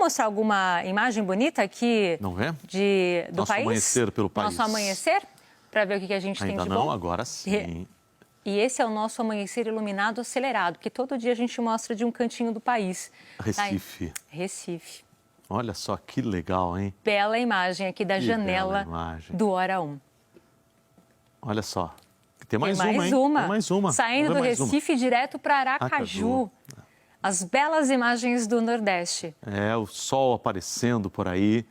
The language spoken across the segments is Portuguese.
mostrar alguma imagem bonita aqui não é? do Nosso país? amanhecer pelo país. Nosso amanhecer, para ver o que a gente Ainda tem de não, bom. agora sim. E esse é o nosso amanhecer iluminado acelerado, porque todo dia a gente mostra de um cantinho do país. Recife. Recife. Olha só que legal, hein? Bela imagem aqui da janela do Hora 1. Olha só. Tem mais uma, hein? Tem mais uma. Saindo do Recife direto para Aracaju. As belas imagens do Nordeste. O sol aparecendo por aí,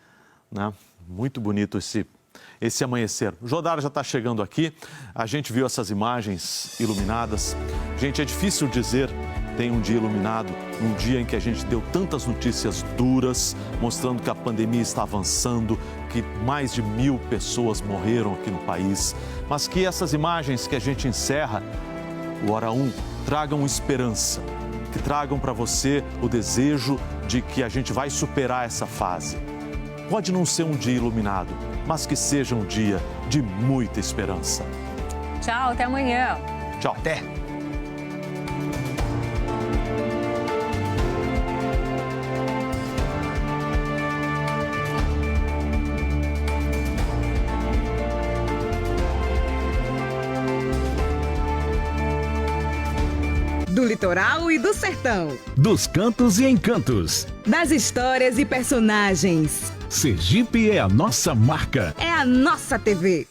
né? Muito bonito esse amanhecer. O Jodar já está chegando aqui. A gente viu essas imagens iluminadas. Gente, é difícil dizer tem um dia iluminado, num dia em que a gente deu tantas notícias duras, mostrando que a pandemia está avançando, que mais de 1000 pessoas morreram aqui no país, mas que essas imagens que a gente encerra, o Hora 1, tragam esperança, que tragam para você o desejo de que a gente vai superar essa fase. Pode não ser um dia iluminado, mas que seja um dia de muita esperança. Tchau, até amanhã. Tchau. Até. Do litoral e do sertão. Dos cantos e encantos. Das histórias e personagens. Sergipe é a nossa marca. É a nossa TV.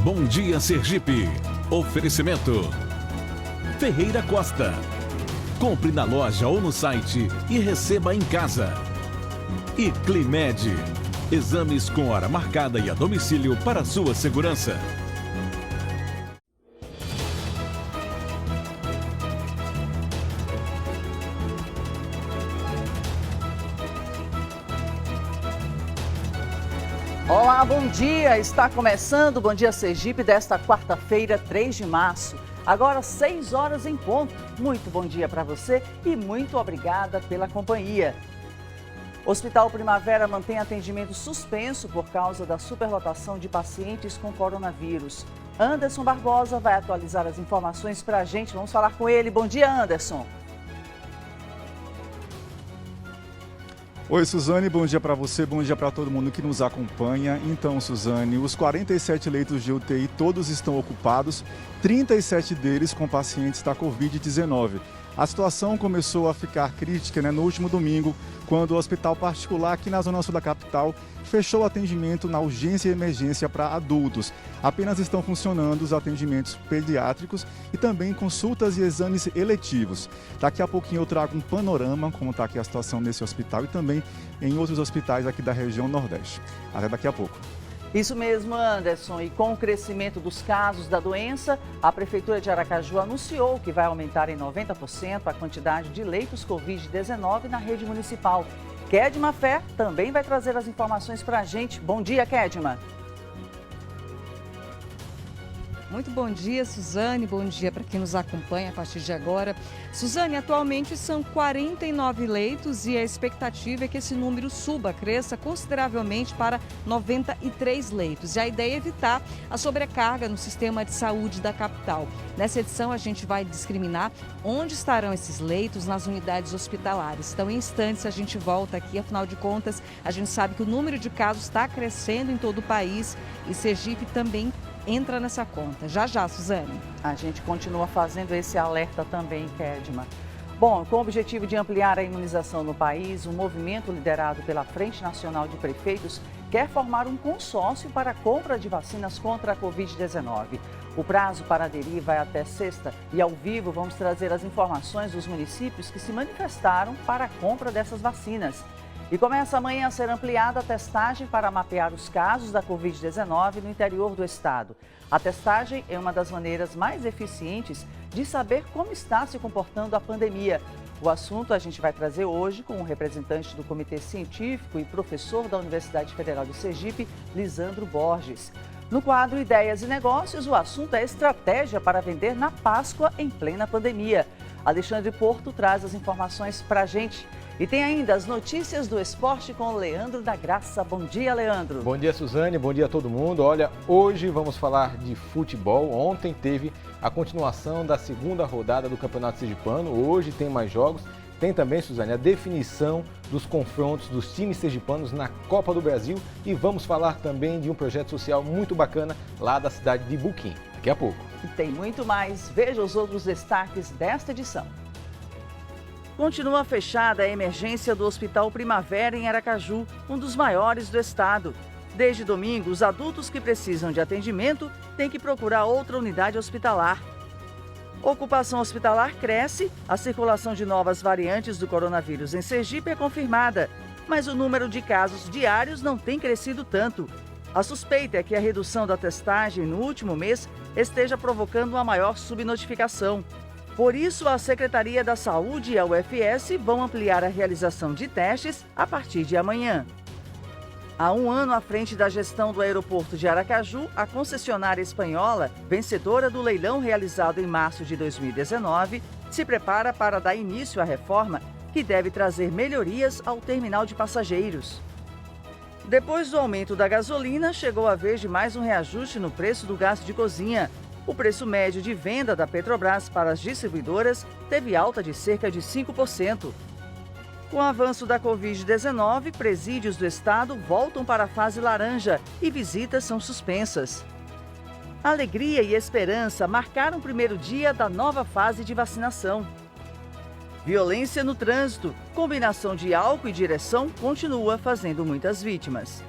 Bom dia, Sergipe. Oferecimento. Ferreira Costa. Compre na loja ou no site e receba em casa. E Climed. Exames com hora marcada e a domicílio para sua segurança. Olá, bom dia! Está começando o Bom Dia Sergipe desta quarta-feira, 3 de março. Agora 6 horas em ponto. Muito bom dia para você e muito obrigada pela companhia. Hospital Primavera mantém atendimento suspenso por causa da superlotação de pacientes com coronavírus. Anderson Barbosa vai atualizar as informações para a gente. Vamos falar com ele. Bom dia, Anderson. Oi, Suzane, bom dia para você, bom dia para todo mundo que nos acompanha. Então, Suzane, os 47 leitos de UTI todos estão ocupados, 37 deles com pacientes da Covid-19. A situação começou a ficar crítica no último domingo, quando o hospital particular aqui na zona sul da capital fechou o atendimento na urgência e emergência para adultos. Apenas estão funcionando os atendimentos pediátricos e também consultas e exames eletivos. Daqui a pouquinho eu trago um panorama, como está aqui a situação nesse hospital e também em outros hospitais aqui da região Nordeste. Até daqui a pouco. Isso mesmo, Anderson. E com o crescimento dos casos da doença, a Prefeitura de Aracaju anunciou que vai aumentar em 90% a quantidade de leitos Covid-19 na rede municipal. Kedma Fé também vai trazer as informações para a gente. Bom dia, Kedma. Muito bom dia, Suzane. Bom dia para quem nos acompanha a partir de agora. Suzane, atualmente são 49 leitos e a expectativa é que esse número cresça consideravelmente para 93 leitos. E a ideia é evitar a sobrecarga no sistema de saúde da capital. Nessa edição, a gente vai discriminar onde estarão esses leitos nas unidades hospitalares. Então, em instantes, a gente volta aqui. Afinal de contas, a gente sabe que o número de casos está crescendo em todo o país e Sergipe também entra nessa conta. Já, Suzane. A gente continua fazendo esse alerta também, Kedma. Bom, com o objetivo de ampliar a imunização no país, um movimento liderado pela Frente Nacional de Prefeitos quer formar um consórcio para a compra de vacinas contra a Covid-19. O prazo para aderir vai até sexta e, ao vivo, vamos trazer as informações dos municípios que se manifestaram para a compra dessas vacinas. E começa amanhã a ser ampliada a testagem para mapear os casos da Covid-19 no interior do estado. A testagem é uma das maneiras mais eficientes de saber como está se comportando a pandemia. O assunto a gente vai trazer hoje com o representante do Comitê Científico e professor da Universidade Federal de Sergipe, Lisandro Borges. No quadro Ideias e Negócios, o assunto é estratégia para vender na Páscoa em plena pandemia. Alexandre Porto traz as informações para a gente. E tem ainda as notícias do esporte com o Leandro da Graça. Bom dia, Leandro. Bom dia, Suzane. Bom dia a todo mundo. Olha, hoje vamos falar de futebol. Ontem teve a continuação da segunda rodada do Campeonato Sergipano. Hoje tem mais jogos. Tem também, Suzane, a definição dos confrontos dos times sergipanos na Copa do Brasil e vamos falar também de um projeto social muito bacana lá da cidade de Buquim. Daqui a pouco. E tem muito mais. Veja os outros destaques desta edição. Continua fechada a emergência do Hospital Primavera em Aracaju, um dos maiores do estado. Desde domingo, os adultos que precisam de atendimento têm que procurar outra unidade hospitalar. Ocupação hospitalar cresce, a circulação de novas variantes do coronavírus em Sergipe é confirmada, mas o número de casos diários não tem crescido tanto. A suspeita é que a redução da testagem no último mês esteja provocando uma maior subnotificação. Por isso, a Secretaria da Saúde e a UFS vão ampliar a realização de testes a partir de amanhã. Há um ano à frente da gestão do aeroporto de Aracaju, a concessionária espanhola, vencedora do leilão realizado em março de 2019, se prepara para dar início à reforma que deve trazer melhorias ao terminal de passageiros. Depois do aumento da gasolina, chegou a vez de mais um reajuste no preço do gás de cozinha. O preço médio de venda da Petrobras para as distribuidoras teve alta de cerca de 5%. Com o avanço da Covid-19, presídios do estado voltam para a fase laranja e visitas são suspensas. Alegria e esperança marcaram o primeiro dia da nova fase de vacinação. Violência no trânsito, combinação de álcool e direção continua fazendo muitas vítimas.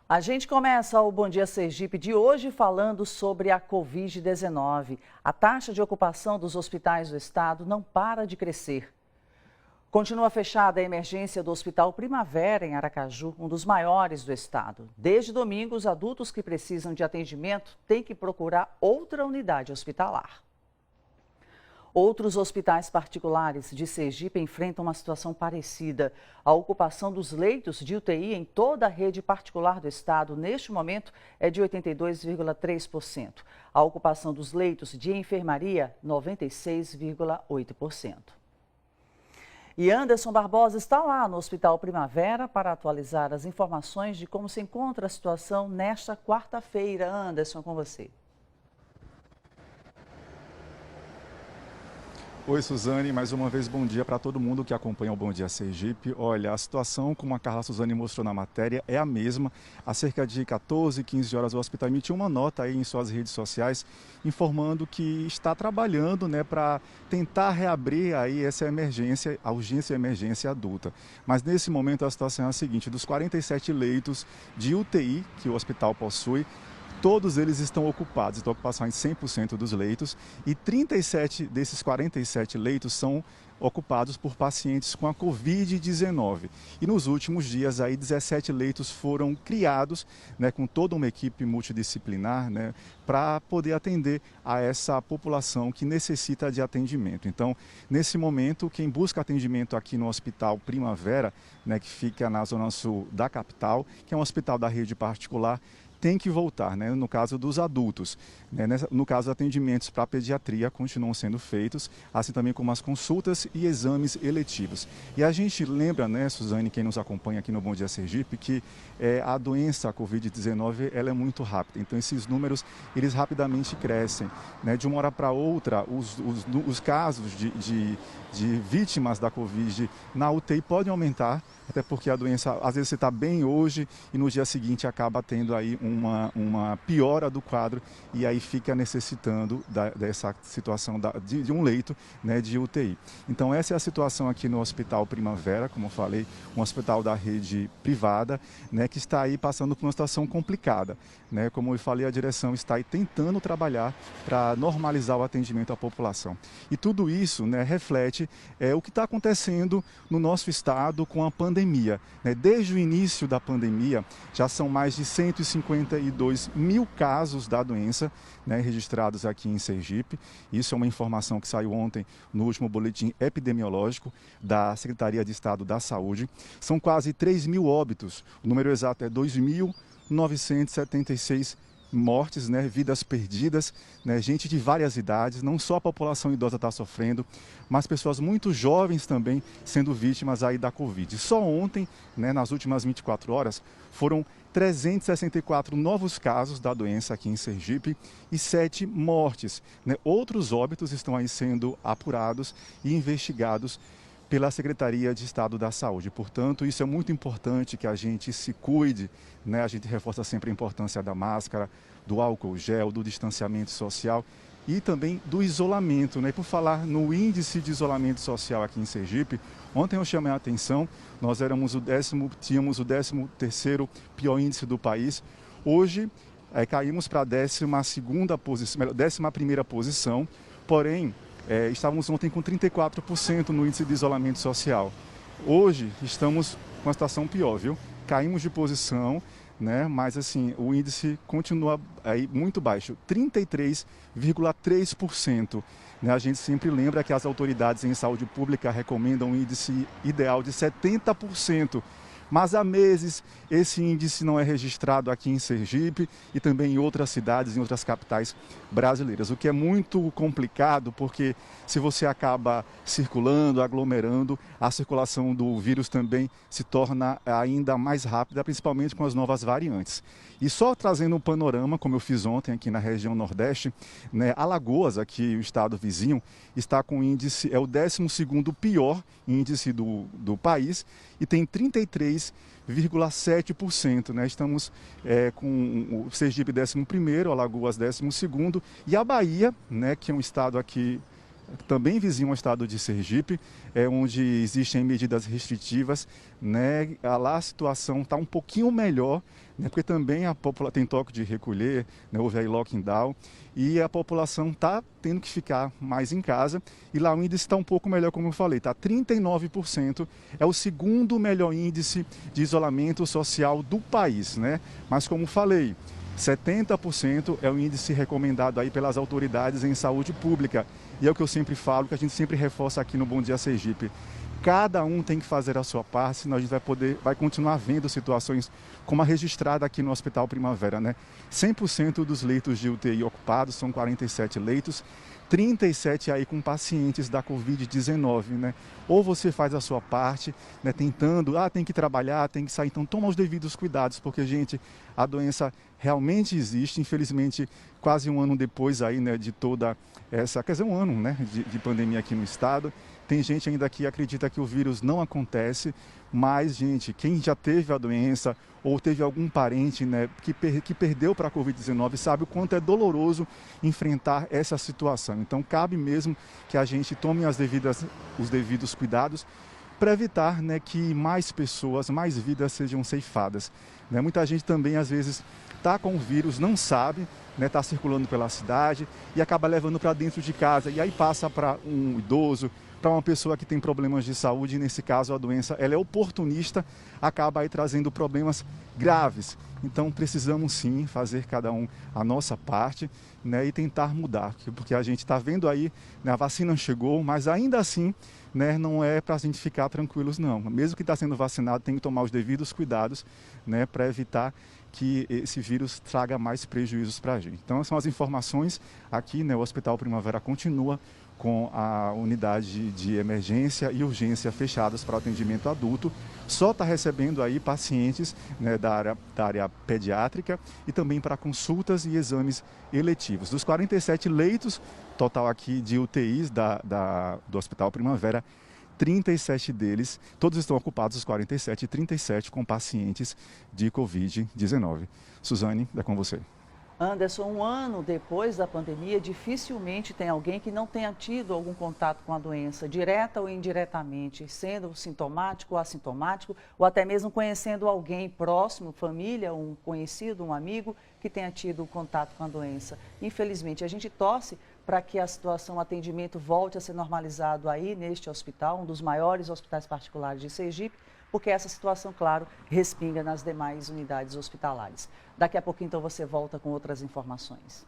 A gente começa o Bom Dia Sergipe de hoje falando sobre a Covid-19. A taxa de ocupação dos hospitais do estado não para de crescer. Continua fechada a emergência do Hospital Primavera em Aracaju, um dos maiores do estado. Desde domingo, os adultos que precisam de atendimento têm que procurar outra unidade hospitalar. Outros hospitais particulares de Sergipe enfrentam uma situação parecida. A ocupação dos leitos de UTI em toda a rede particular do estado, neste momento, é de 82,3%. A ocupação dos leitos de enfermaria, 96,8%. E Anderson Barbosa está lá no Hospital Primavera para atualizar as informações de como se encontra a situação nesta quarta-feira. Anderson, com você. Oi, Suzane, mais uma vez bom dia para todo mundo que acompanha o Bom Dia Sergipe. Olha, a situação, como a Carla Suzane mostrou na matéria, é a mesma. Há cerca de 14, 15 horas o hospital emitiu uma nota aí em suas redes sociais informando que está trabalhando, né, para tentar reabrir aí essa emergência, a urgência e emergência adulta. Mas nesse momento a situação é a seguinte: dos 47 leitos de UTI que o hospital possui, todos eles estão ocupados, estão ocupados em 100% dos leitos e 37 desses 47 leitos são ocupados por pacientes com a Covid-19. E nos últimos dias, aí 17 leitos foram criados, né, com toda uma equipe multidisciplinar, né, para poder atender a essa população que necessita de atendimento. Então, nesse momento, quem busca atendimento aqui no Hospital Primavera, né, que fica na zona sul da capital, que é um hospital da rede particular, tem que voltar, né, no caso dos adultos. Né, no caso, atendimentos para pediatria continuam sendo feitos, assim também como as consultas e exames eletivos. E a gente lembra, né, Suzane, quem nos acompanha aqui no Bom Dia Sergipe, que a doença, a Covid-19, ela é muito rápida. Então, esses números, eles rapidamente crescem. Né? De uma hora para outra, os casos de vítimas da Covid na UTI podem aumentar, até porque a doença, às vezes você está bem hoje e no dia seguinte acaba tendo aí uma piora do quadro e aí fica necessitando dessa situação de um leito, né, de UTI. Então essa é a situação aqui no Hospital Primavera, como eu falei, um hospital da rede privada, né, que está aí passando por uma situação complicada. Né? Como eu falei, a direção está aí tentando trabalhar para normalizar o atendimento à população. E tudo isso, né, reflete o que está acontecendo no nosso estado com a pandemia. Né? Desde o início da pandemia, já são mais de 152 mil casos da doença, né, registrados aqui em Sergipe. Isso é uma informação que saiu ontem no último boletim epidemiológico da Secretaria de Estado da Saúde. São quase 3 mil óbitos, o número exato é 2.976 mortes, né, vidas perdidas, né, gente de várias idades, não só a população idosa está sofrendo, mas pessoas muito jovens também sendo vítimas aí da Covid. Só ontem, né, nas últimas 24 horas, foram 364 novos casos da doença aqui em Sergipe e 7 mortes, né? Outros óbitos estão aí sendo apurados e investigados pela Secretaria de Estado da Saúde. Portanto, isso é muito importante que a gente se cuide, né? A gente reforça sempre a importância da máscara, do álcool gel, do distanciamento social e também do isolamento, né? Por falar no índice de isolamento social aqui em Sergipe, ontem eu chamei a atenção, nós tínhamos o 13º pior índice do país. Hoje caímos para a 11ª posição, porém estávamos ontem com 34% no índice de isolamento social. Hoje estamos com uma situação pior, viu? Caímos de posição, né? Mas assim, o índice continua aí muito baixo, 33,3%. Né? A gente sempre lembra que as autoridades em saúde pública recomendam um índice ideal de 70%. Mas há meses esse índice não é registrado aqui em Sergipe e também em outras cidades, em outras capitais brasileiras. O que é muito complicado porque se você acaba circulando, aglomerando, a circulação do vírus também se torna ainda mais rápida, principalmente com as novas variantes. E só trazendo um panorama, como eu fiz ontem aqui na região Nordeste, né, Alagoas, aqui o estado vizinho, está com índice, é o 12º pior índice do país e tem 33,7%. Né? Estamos com o Sergipe 11º, Alagoas 12º e a Bahia, né, que é um estado aqui também vizinho ao estado de Sergipe, onde existem medidas restritivas, né? Lá a situação está um pouquinho melhor, né? Porque também a população tem toque de recolher, né? Houve aí lockdown e a população está tendo que ficar mais em casa e lá o índice está um pouco melhor, como eu falei, está 39%, é o 2º melhor índice de isolamento social do país, né? Mas como falei, 70% é o índice recomendado aí pelas autoridades em saúde pública. E é o que eu sempre falo, que a gente sempre reforça aqui no Bom Dia Sergipe. Cada um tem que fazer a sua parte, senão a gente vai continuar vendo situações como a registrada aqui no Hospital Primavera, né? 100% dos leitos de UTI ocupados, são 47 leitos, 37 aí com pacientes da Covid-19, né? Ou você faz a sua parte, né, tentando, tem que trabalhar, tem que sair, então toma os devidos cuidados, porque, gente, a doença realmente existe, infelizmente, quase um ano depois aí, né, de toda essa, quer dizer, um ano, né, de pandemia aqui no estado. Tem gente ainda que acredita que o vírus não acontece, mas, gente, quem já teve a doença ou teve algum parente, né, que perdeu para a Covid-19 sabe o quanto é doloroso enfrentar essa situação. Então, cabe mesmo que a gente tome os devidos cuidados para evitar, né, que mais pessoas, mais vidas sejam ceifadas. Né? Muita gente também, às vezes, está com o vírus, não sabe, né, está circulando pela cidade e acaba levando para dentro de casa e aí passa para um idoso, para uma pessoa que tem problemas de saúde, e nesse caso a doença ela é oportunista, acaba aí trazendo problemas graves. Então precisamos sim fazer cada um a nossa parte, né, e tentar mudar, porque a gente está vendo aí, né, a vacina chegou, mas ainda assim, né, não é para a gente ficar tranquilos não. Mesmo que está sendo vacinado, tem que tomar os devidos cuidados, né, para evitar que esse vírus traga mais prejuízos para a gente. Então, são as informações aqui, né, o Hospital Primavera continua com a unidade de emergência e urgência fechadas para atendimento adulto, só está recebendo aí pacientes, né, da área pediátrica e também para consultas e exames eletivos. Dos 47 leitos total aqui de UTIs do Hospital Primavera, 37 deles, todos estão ocupados, os 47, 37 com pacientes de Covid-19. Suzane, é com você. Anderson, um ano depois da pandemia, dificilmente tem alguém que não tenha tido algum contato com a doença, direta ou indiretamente, sendo sintomático ou assintomático, ou até mesmo conhecendo alguém próximo, família, um conhecido, um amigo, que tenha tido contato com a doença. Infelizmente, a gente torce para que a situação, o atendimento volte a ser normalizado aí neste hospital, um dos maiores hospitais particulares de Sergipe, porque essa situação, claro, respinga nas demais unidades hospitalares. Daqui a pouquinho, então, você volta com outras informações.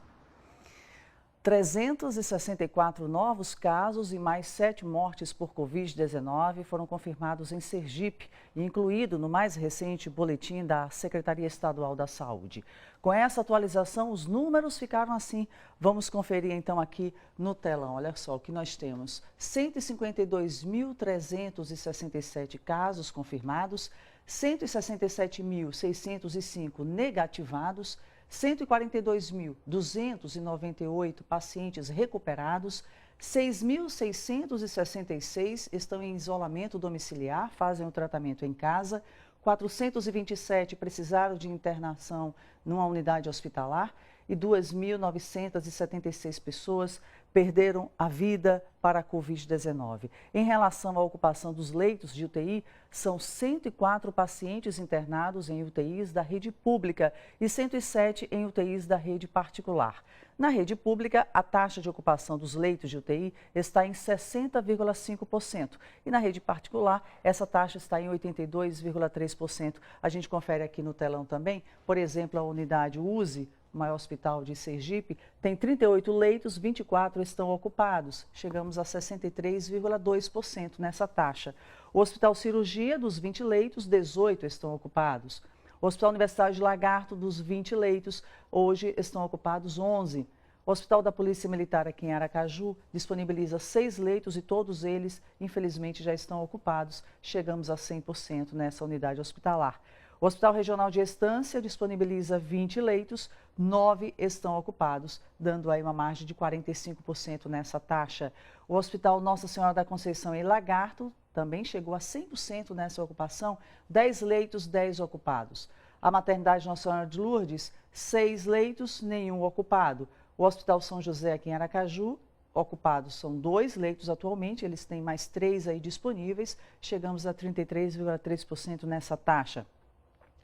364 novos casos e mais 7 mortes por Covid-19 foram confirmados em Sergipe, incluído no mais recente boletim da Secretaria Estadual da Saúde. Com essa atualização, os números ficaram assim. Vamos conferir então aqui no telão. Olha só o que nós temos: 152.367 casos confirmados, 167.605 negativados, 142.298 pacientes recuperados, 6.666 estão em isolamento domiciliar, fazem o tratamento em casa, 427 precisaram de internação numa unidade hospitalar e 2.976 pessoas perderam a vida para a Covid-19. Em relação à ocupação dos leitos de UTI, são 104 pacientes internados em UTIs da rede pública e 107 em UTIs da rede particular. Na rede pública, a taxa de ocupação dos leitos de UTI está em 60,5% e na rede particular, essa taxa está em 82,3%. A gente confere aqui no telão também, por exemplo, a unidade USE, o maior hospital de Sergipe, tem 38 leitos, 24 estão ocupados. Chegamos a 63,2% nessa taxa. O Hospital Cirurgia, dos 20 leitos, 18 estão ocupados. O Hospital Universitário de Lagarto, dos 20 leitos, hoje estão ocupados 11. O Hospital da Polícia Militar aqui em Aracaju disponibiliza 6 leitos e todos eles, infelizmente, já estão ocupados. Chegamos a 100% nessa unidade hospitalar. O Hospital Regional de Estância disponibiliza 20 leitos, 9 estão ocupados, dando aí uma margem de 45% nessa taxa. O Hospital Nossa Senhora da Conceição em Lagarto também chegou a 100% nessa ocupação, 10 leitos, 10 ocupados. A Maternidade Nossa Senhora de Lourdes, 6 leitos, nenhum ocupado. O Hospital São José aqui em Aracaju, ocupados são 2 leitos atualmente, eles têm mais 3 aí disponíveis, chegamos a 33,3% nessa taxa.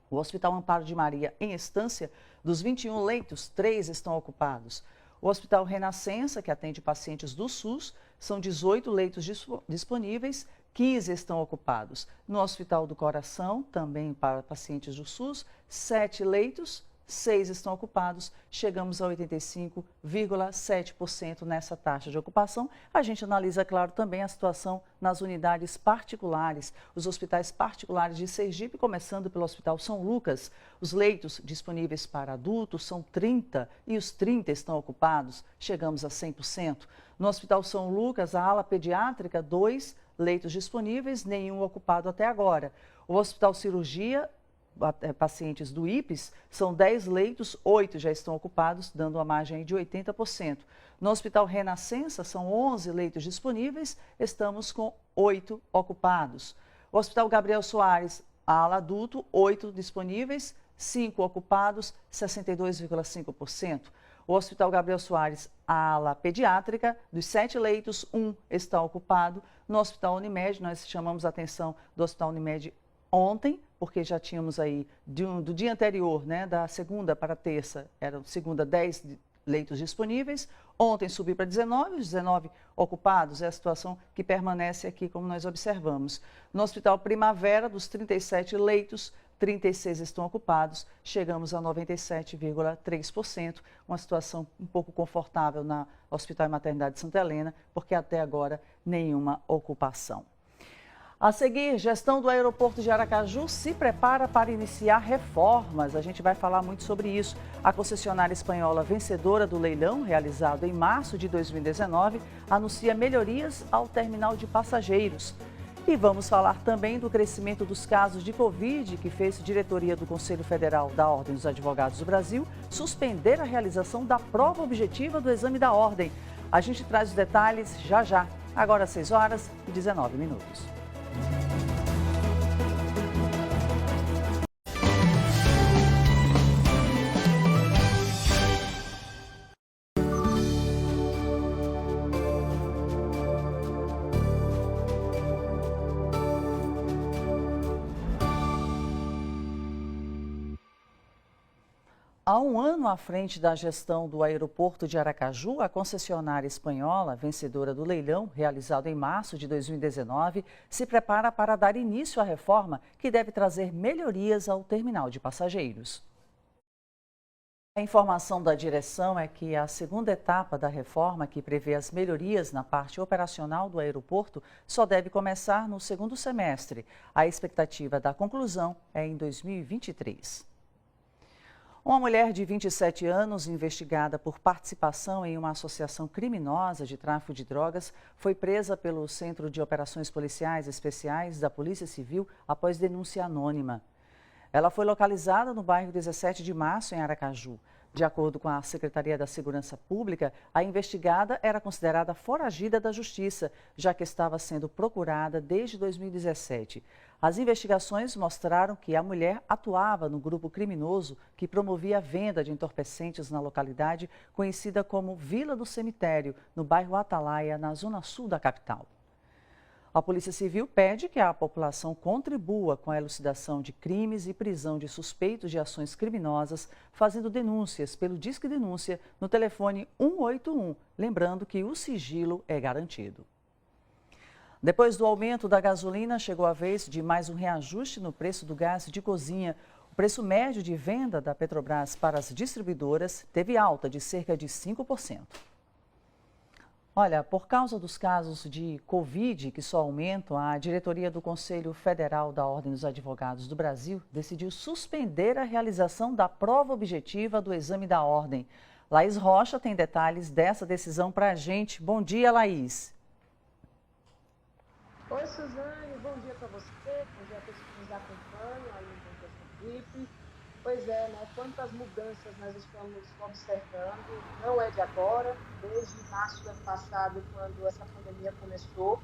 O Hospital Amparo de Maria, em Estância, dos 21 leitos, 3 estão ocupados. O Hospital Renascença, que atende pacientes do SUS, são 18 leitos disponíveis, 15 estão ocupados. No Hospital do Coração, também para pacientes do SUS, 7 leitos, 6 estão ocupados, chegamos a 85,7% nessa taxa de ocupação. A gente analisa, claro, também a situação nas unidades particulares, os hospitais particulares de Sergipe, começando pelo Hospital São Lucas. Os leitos disponíveis para adultos são 30 e os 30 estão ocupados, chegamos a 100%. No Hospital São Lucas, a ala pediátrica, 2 leitos disponíveis, nenhum ocupado até agora. O Hospital Cirurgia, pacientes do IPES, são 10 leitos, 8 já estão ocupados, dando uma margem de 80%. No Hospital Renascença, são 11 leitos disponíveis, estamos com 8 ocupados. O Hospital Gabriel Soares, ala adulto, 8 disponíveis, 5 ocupados, 62,5%. O Hospital Gabriel Soares, ala pediátrica, dos 7 leitos, 1 está ocupado. No Hospital Unimed, nós chamamos a atenção do Hospital Unimed ontem, porque já tínhamos aí, do dia anterior, né, da segunda para a terça, eram segunda 10 leitos disponíveis, ontem subiu para 19, os 19 ocupados, é a situação que permanece aqui, como nós observamos. No Hospital Primavera, dos 37 leitos, 36 estão ocupados, chegamos a 97,3%, uma situação um pouco confortável na Hospital e Maternidade de Santa Helena, porque até agora nenhuma ocupação. A seguir, gestão do aeroporto de Aracaju se prepara para iniciar reformas. A gente vai falar muito sobre isso. A concessionária espanhola vencedora do leilão, realizado em março de 2019, anuncia melhorias ao terminal de passageiros. E vamos falar também do crescimento dos casos de Covid, que fez diretoria do Conselho Federal da Ordem dos Advogados do Brasil suspender a realização da prova objetiva do exame da ordem. A gente traz os detalhes já já. Agora 6h19. Há um ano à frente da gestão do aeroporto de Aracaju, a concessionária espanhola, vencedora do leilão, realizado em março de 2019, se prepara para dar início à reforma que deve trazer melhorias ao terminal de passageiros. A informação da direção é que a segunda etapa da reforma, que prevê as melhorias na parte operacional do aeroporto, só deve começar no segundo semestre. A expectativa da conclusão é em 2023. Uma mulher de 27 anos, investigada por participação em uma associação criminosa de tráfico de drogas, foi presa pelo Centro de Operações Policiais Especiais da Polícia Civil após denúncia anônima. Ela foi localizada no bairro 17 de Março, em Aracaju. De acordo com a Secretaria da Segurança Pública, a investigada era considerada foragida da Justiça, já que estava sendo procurada desde 2017. As investigações mostraram que a mulher atuava no grupo criminoso que promovia a venda de entorpecentes na localidade conhecida como Vila do Cemitério, no bairro Atalaia, na zona sul da capital. A Polícia Civil pede que a população contribua com a elucidação de crimes e prisão de suspeitos de ações criminosas, fazendo denúncias pelo Disque Denúncia no telefone 181, lembrando que o sigilo é garantido. Depois do aumento da gasolina, chegou a vez de mais um reajuste no preço do gás de cozinha. O preço médio de venda da Petrobras para as distribuidoras teve alta de cerca de 5%. Olha, por causa dos casos de Covid que só aumentam, a diretoria do Conselho Federal da Ordem dos Advogados do Brasil decidiu suspender a realização da prova objetiva do exame da ordem. Laís Rocha tem detalhes dessa decisão para a gente. Bom dia, Laís. Oi, Suzane, bom dia para você, bom dia a todos que nos acompanham aí no Equipe. Pois é, né? Quantas mudanças nós estamos observando, não é de agora, desde março do ano passado, quando essa pandemia começou.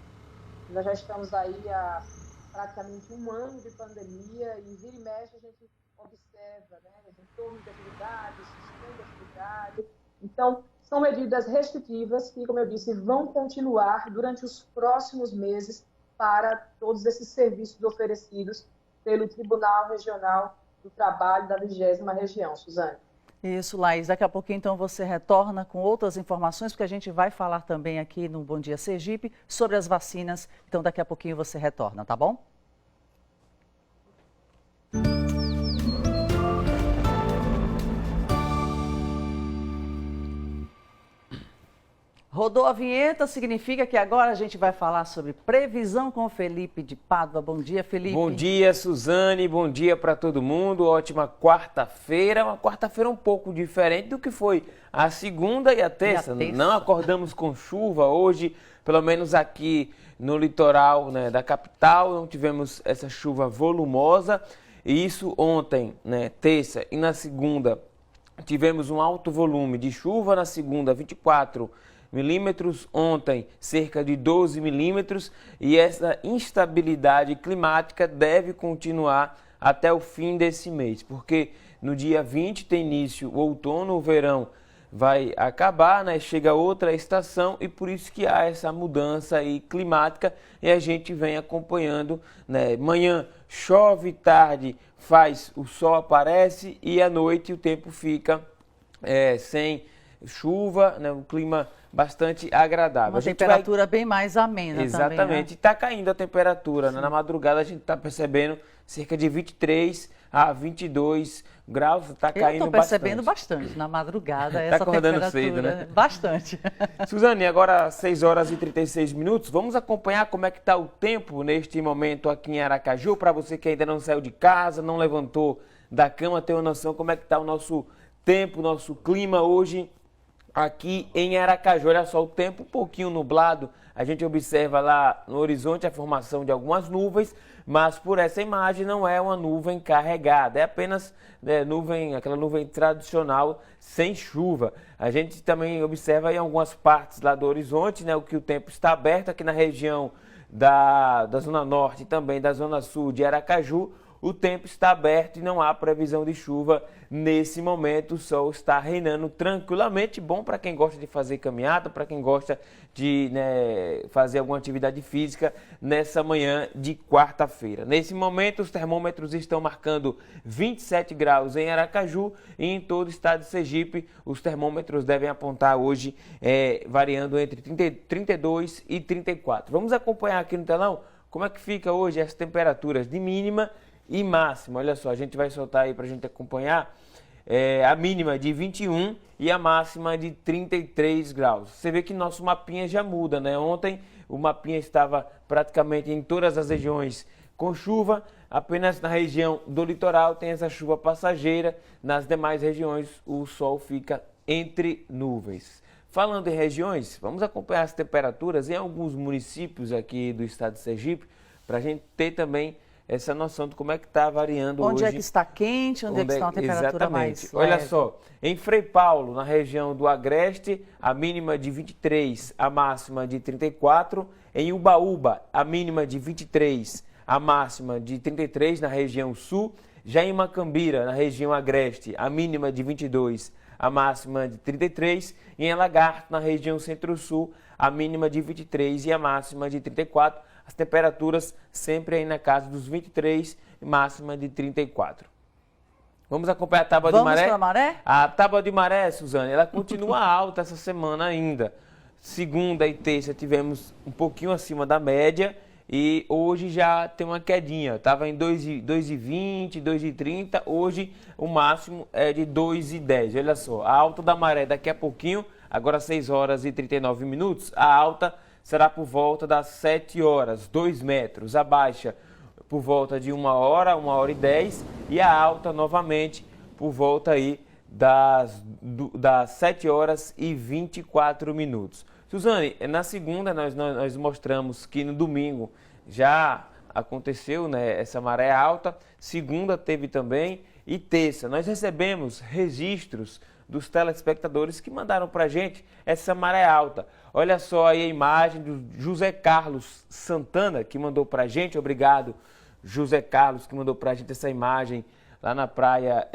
Nós já estamos aí há praticamente um ano de pandemia e vira e mexe a gente observa, né? Retorno de atividade, suspende a atividade. Então, são medidas restritivas que, como eu disse, vão continuar durante os próximos meses para todos esses serviços oferecidos pelo Tribunal Regional do Trabalho da 20ª Região, Suzane. Isso, Laís. Daqui a pouquinho, então, você retorna com outras informações, porque a gente vai falar também aqui no Bom Dia Sergipe sobre as vacinas. Então, daqui a pouquinho você retorna, tá bom? Rodou a vinheta, significa que agora a gente vai falar sobre previsão com o Felipe de Pádua. Bom dia, Felipe. Bom dia, Suzane. Bom dia para todo mundo. Ótima quarta-feira. Uma quarta-feira um pouco diferente do que foi a segunda e a terça. Não acordamos com chuva hoje, pelo menos aqui no litoral, né, da capital. Não tivemos essa chuva volumosa. E isso ontem, né, terça, e na segunda tivemos um alto volume de chuva. Na segunda, 24 milímetros, ontem cerca de 12 milímetros, e essa instabilidade climática deve continuar até o fim desse mês, porque no dia 20 tem início o outono, o verão vai acabar, né? Chega outra estação e por isso que há essa mudança aí climática e a gente vem acompanhando, né? Manhã chove, tarde o sol aparece e à noite o tempo fica sem chuva, né? Um clima bastante agradável. Uma temperatura bem mais amena. Exatamente. Também, né? Está caindo a temperatura. Né? Na madrugada a gente está percebendo cerca de 23 a 22 graus. Está caindo bastante. Eu estou percebendo bastante na madrugada essa acordando temperatura. cedo, né? Bastante. Suzane, agora 6 horas e 36 minutos. Vamos acompanhar como é que está o tempo neste momento aqui em Aracaju. Para você que ainda não saiu de casa, não levantou da cama, ter uma noção como é que está o nosso tempo, nosso clima hoje aqui em Aracaju. Olha só, o tempo um pouquinho nublado, a gente observa lá no horizonte a formação de algumas nuvens, mas por essa imagem não é uma nuvem carregada, é apenas aquela nuvem tradicional sem chuva. A gente também observa em algumas partes lá do horizonte, né, que o tempo está aberto aqui na região da Zona Norte e também da Zona Sul de Aracaju. O tempo está aberto e não há previsão de chuva nesse momento. O sol está reinando tranquilamente. Bom para quem gosta de fazer caminhada, para quem gosta de fazer alguma atividade física nessa manhã de quarta-feira. Nesse momento, os termômetros estão marcando 27 graus em Aracaju e em todo o estado de Sergipe. Os termômetros devem apontar hoje variando entre 32 e 34. Vamos acompanhar aqui no telão como é que fica hoje as temperaturas de mínima e máximo. Olha só, a gente vai soltar aí para a gente acompanhar. a mínima de 21 e a máxima de 33 graus. Você vê que nosso mapinha já muda, né? Ontem o mapinha estava praticamente em todas as regiões com chuva, apenas na região do litoral tem essa chuva passageira, nas demais regiões o sol fica entre nuvens. Falando em regiões, vamos acompanhar as temperaturas em alguns municípios aqui do estado de Sergipe, para a gente ter também essa noção de como é que está variando hoje. Onde é que está quente, onde é que está uma temperatura mais leve. Olha só, em Frei Paulo, na região do Agreste, a mínima de 23, a máxima de 34. Em Ubaúba, a mínima de 23, a máxima de 33 na região sul. Já em Macambira, na região Agreste, a mínima de 22, a máxima de 33. E em Lagarto, na região centro-sul, a mínima de 23 e a máxima de 34. As temperaturas sempre aí na casa dos 23 e máxima de 34. Vamos acompanhar a tábua de maré? Vamos para a maré? A tábua de maré, Suzane, ela continua alta essa semana ainda. Segunda e terça tivemos um pouquinho acima da média e hoje já tem uma quedinha. Estava em 2,20, 2,30, hoje o máximo é de 2,10. Olha só, a alta da maré daqui a pouquinho, agora 6 horas e 39 minutos, a alta será por volta das 7 horas, 2 metros. A baixa por volta de 1 hora, 1 hora e 10. E a alta novamente por volta aí das 7 horas e 24 minutos. Suzane, na segunda nós mostramos que no domingo já aconteceu, né, essa maré alta. Segunda teve também e terça. Nós recebemos registros dos telespectadores que mandaram para a gente essa maré alta. Olha só aí a imagem do José Carlos Santana, que mandou para a gente. Obrigado, José Carlos, que mandou para a gente essa imagem lá na praia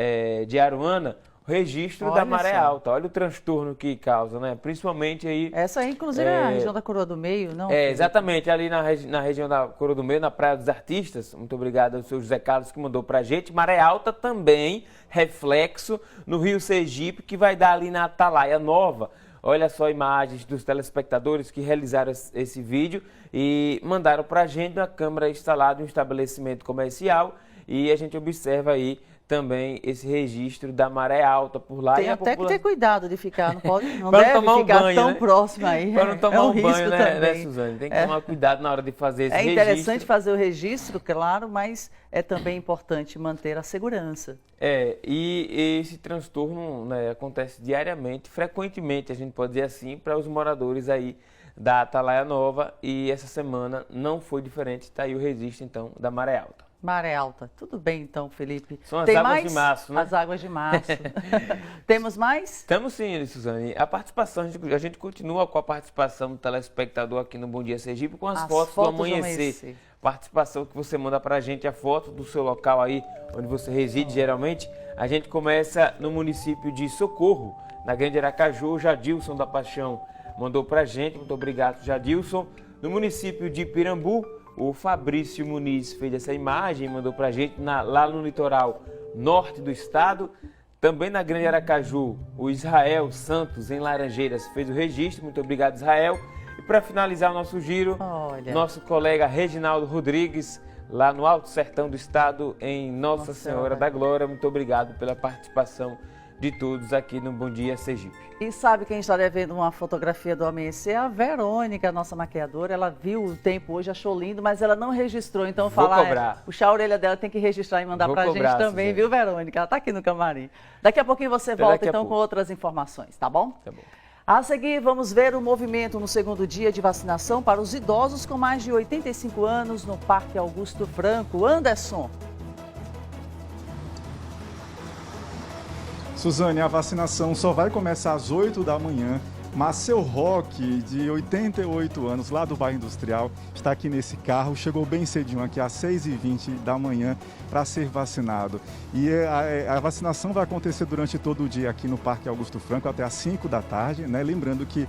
de Aruana. O registro da maré alta. Olha o transtorno que causa, né? Principalmente aí... Essa aí, inclusive, é a região da Coroa do Meio, não? Exatamente. Ali na região da Coroa do Meio, na Praia dos Artistas. Muito obrigado ao seu José Carlos que mandou pra gente. Maré alta também, reflexo, no Rio Sergipe, que vai dar ali na Atalaia Nova. Olha só imagens dos telespectadores que realizaram esse vídeo e mandaram pra gente na câmera instalada em um estabelecimento comercial. E a gente observa aí também esse registro da maré alta por lá. Tem até que ter cuidado de ficar, não deve tomar ficar banho, tão né? próximo aí. Para não tomar um banho, né, também. Suzane? Tem que tomar cuidado na hora de fazer esse registro. É interessante fazer o registro, claro, mas é também importante manter a segurança. E esse transtorno, né, acontece diariamente, frequentemente, a gente pode dizer assim, para os moradores aí da Atalaia Nova, e essa semana não foi diferente. Está aí o registro, então, da maré alta. Maré alta. Tudo bem, então, Felipe. São as águas de março, né? As águas de março. Temos mais? Temos sim, Suzane. A participação, a gente continua com a participação do telespectador aqui no Bom Dia Sergipe com as fotos do amanhecer. Participação que você manda pra gente, a foto do seu local aí, onde você reside geralmente. A gente começa no município de Socorro, na Grande Aracaju. O Jadilson da Paixão mandou pra gente. Muito obrigado, Jadilson. No município de Pirambu, o Fabrício Muniz fez essa imagem, mandou pra gente lá no litoral norte do estado. Também na Grande Aracaju, o Israel Santos, em Laranjeiras, fez o registro. Muito obrigado, Israel. E para finalizar o nosso giro, nosso colega Reginaldo Rodrigues, lá no Alto Sertão do estado, em Nossa Senhora da Glória. Muito obrigado pela participação de todos aqui no Bom Dia Sergipe. E sabe quem está devendo uma fotografia do amanhecer? A Verônica, nossa maquiadora. Ela viu o tempo hoje, achou lindo, mas ela não registrou. Então, puxar a orelha dela, tem que registrar e mandar pra gente também, viu, Verônica? Ela tá aqui no camarim. Daqui a pouquinho você volta, então, com outras informações, tá bom? Tá bom. A seguir, vamos ver o movimento no segundo dia de vacinação para os idosos com mais de 85 anos no Parque Augusto Franco. Anderson. Suzane, a vacinação só vai começar às 8 da manhã, mas seu Roque, de 88 anos, lá do bairro Industrial, está aqui nesse carro, chegou bem cedinho aqui às 6h20 da manhã para ser vacinado. E a vacinação vai acontecer durante todo o dia aqui no Parque Augusto Franco, até às 5 da tarde, né? Lembrando que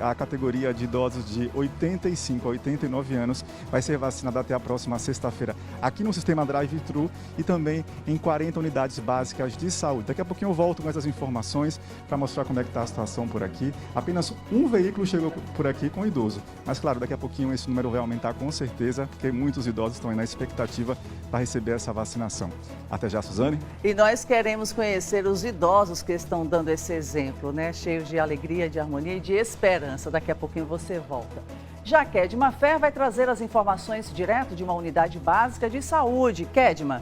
a categoria de idosos de 85 a 89 anos vai ser vacinada até a próxima sexta-feira, aqui no sistema Drive-Thru e também em 40 unidades básicas de saúde. Daqui a pouquinho eu volto com essas informações para mostrar como é que está a situação por aqui. apenas um veículo chegou por aqui com idoso. Mas claro, daqui a pouquinho esse número vai aumentar com certeza, porque muitos idosos estão aí na expectativa para receber essa vacinação. Até já, Suzane. E nós queremos conhecer os idosos que estão dando esse exemplo, né? Cheios de alegria, de harmonia e de esperança. Daqui a pouquinho você volta. Já Kedma Fer vai trazer as informações direto de uma unidade básica de saúde. Kedma.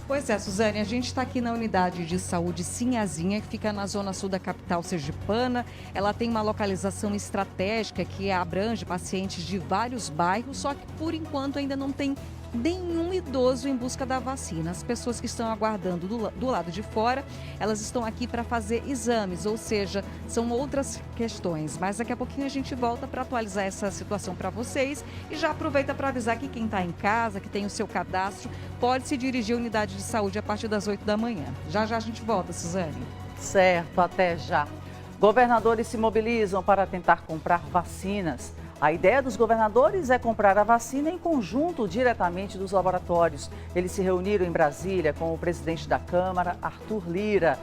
Pois é, Suzane, a gente está aqui na unidade de saúde Sinhazinha, que fica na zona sul da capital sergipana. Ela tem uma localização estratégica que abrange pacientes de vários bairros, só que por enquanto ainda não tem nenhum idoso em busca da vacina. As pessoas que estão aguardando do lado de fora, elas estão aqui para fazer exames, ou seja, são outras questões. Mas daqui a pouquinho a gente volta para atualizar essa situação para vocês e já aproveita para avisar que quem está em casa, que tem o seu cadastro, pode se dirigir à unidade de saúde a partir das 8 da manhã. Já já a gente volta, Suzane. Certo, até já. Governadores se mobilizam para tentar comprar vacinas. A ideia dos governadores é comprar a vacina em conjunto diretamente dos laboratórios. Eles se reuniram em Brasília com o presidente da Câmara, Arthur Lira.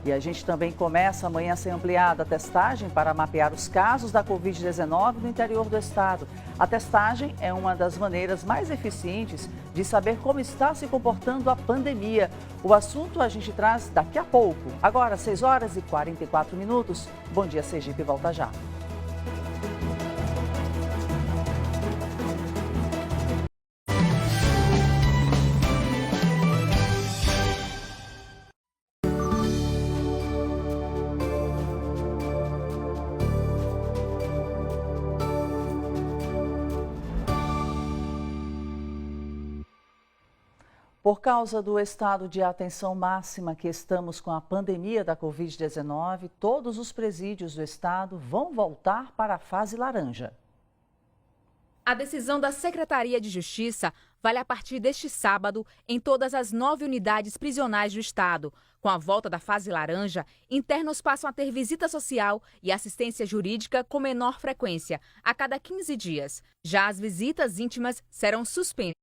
E a gente também começa amanhã a ser ampliada a testagem para mapear os casos da Covid-19 no interior do estado. A testagem é uma das maneiras mais eficientes de saber como está se comportando a pandemia. O assunto a gente traz daqui a pouco. Agora, 6h44. Bom dia, Sergipe, volta já. Por causa do estado de atenção máxima que estamos com a pandemia da Covid-19, todos os presídios do estado vão voltar para a fase laranja. A decisão da Secretaria de Justiça vale a partir deste sábado em todas as 9 unidades prisionais do estado. Com a volta da fase laranja, internos passam a ter visita social e assistência jurídica com menor frequência, a cada 15 dias. Já as visitas íntimas serão suspensas.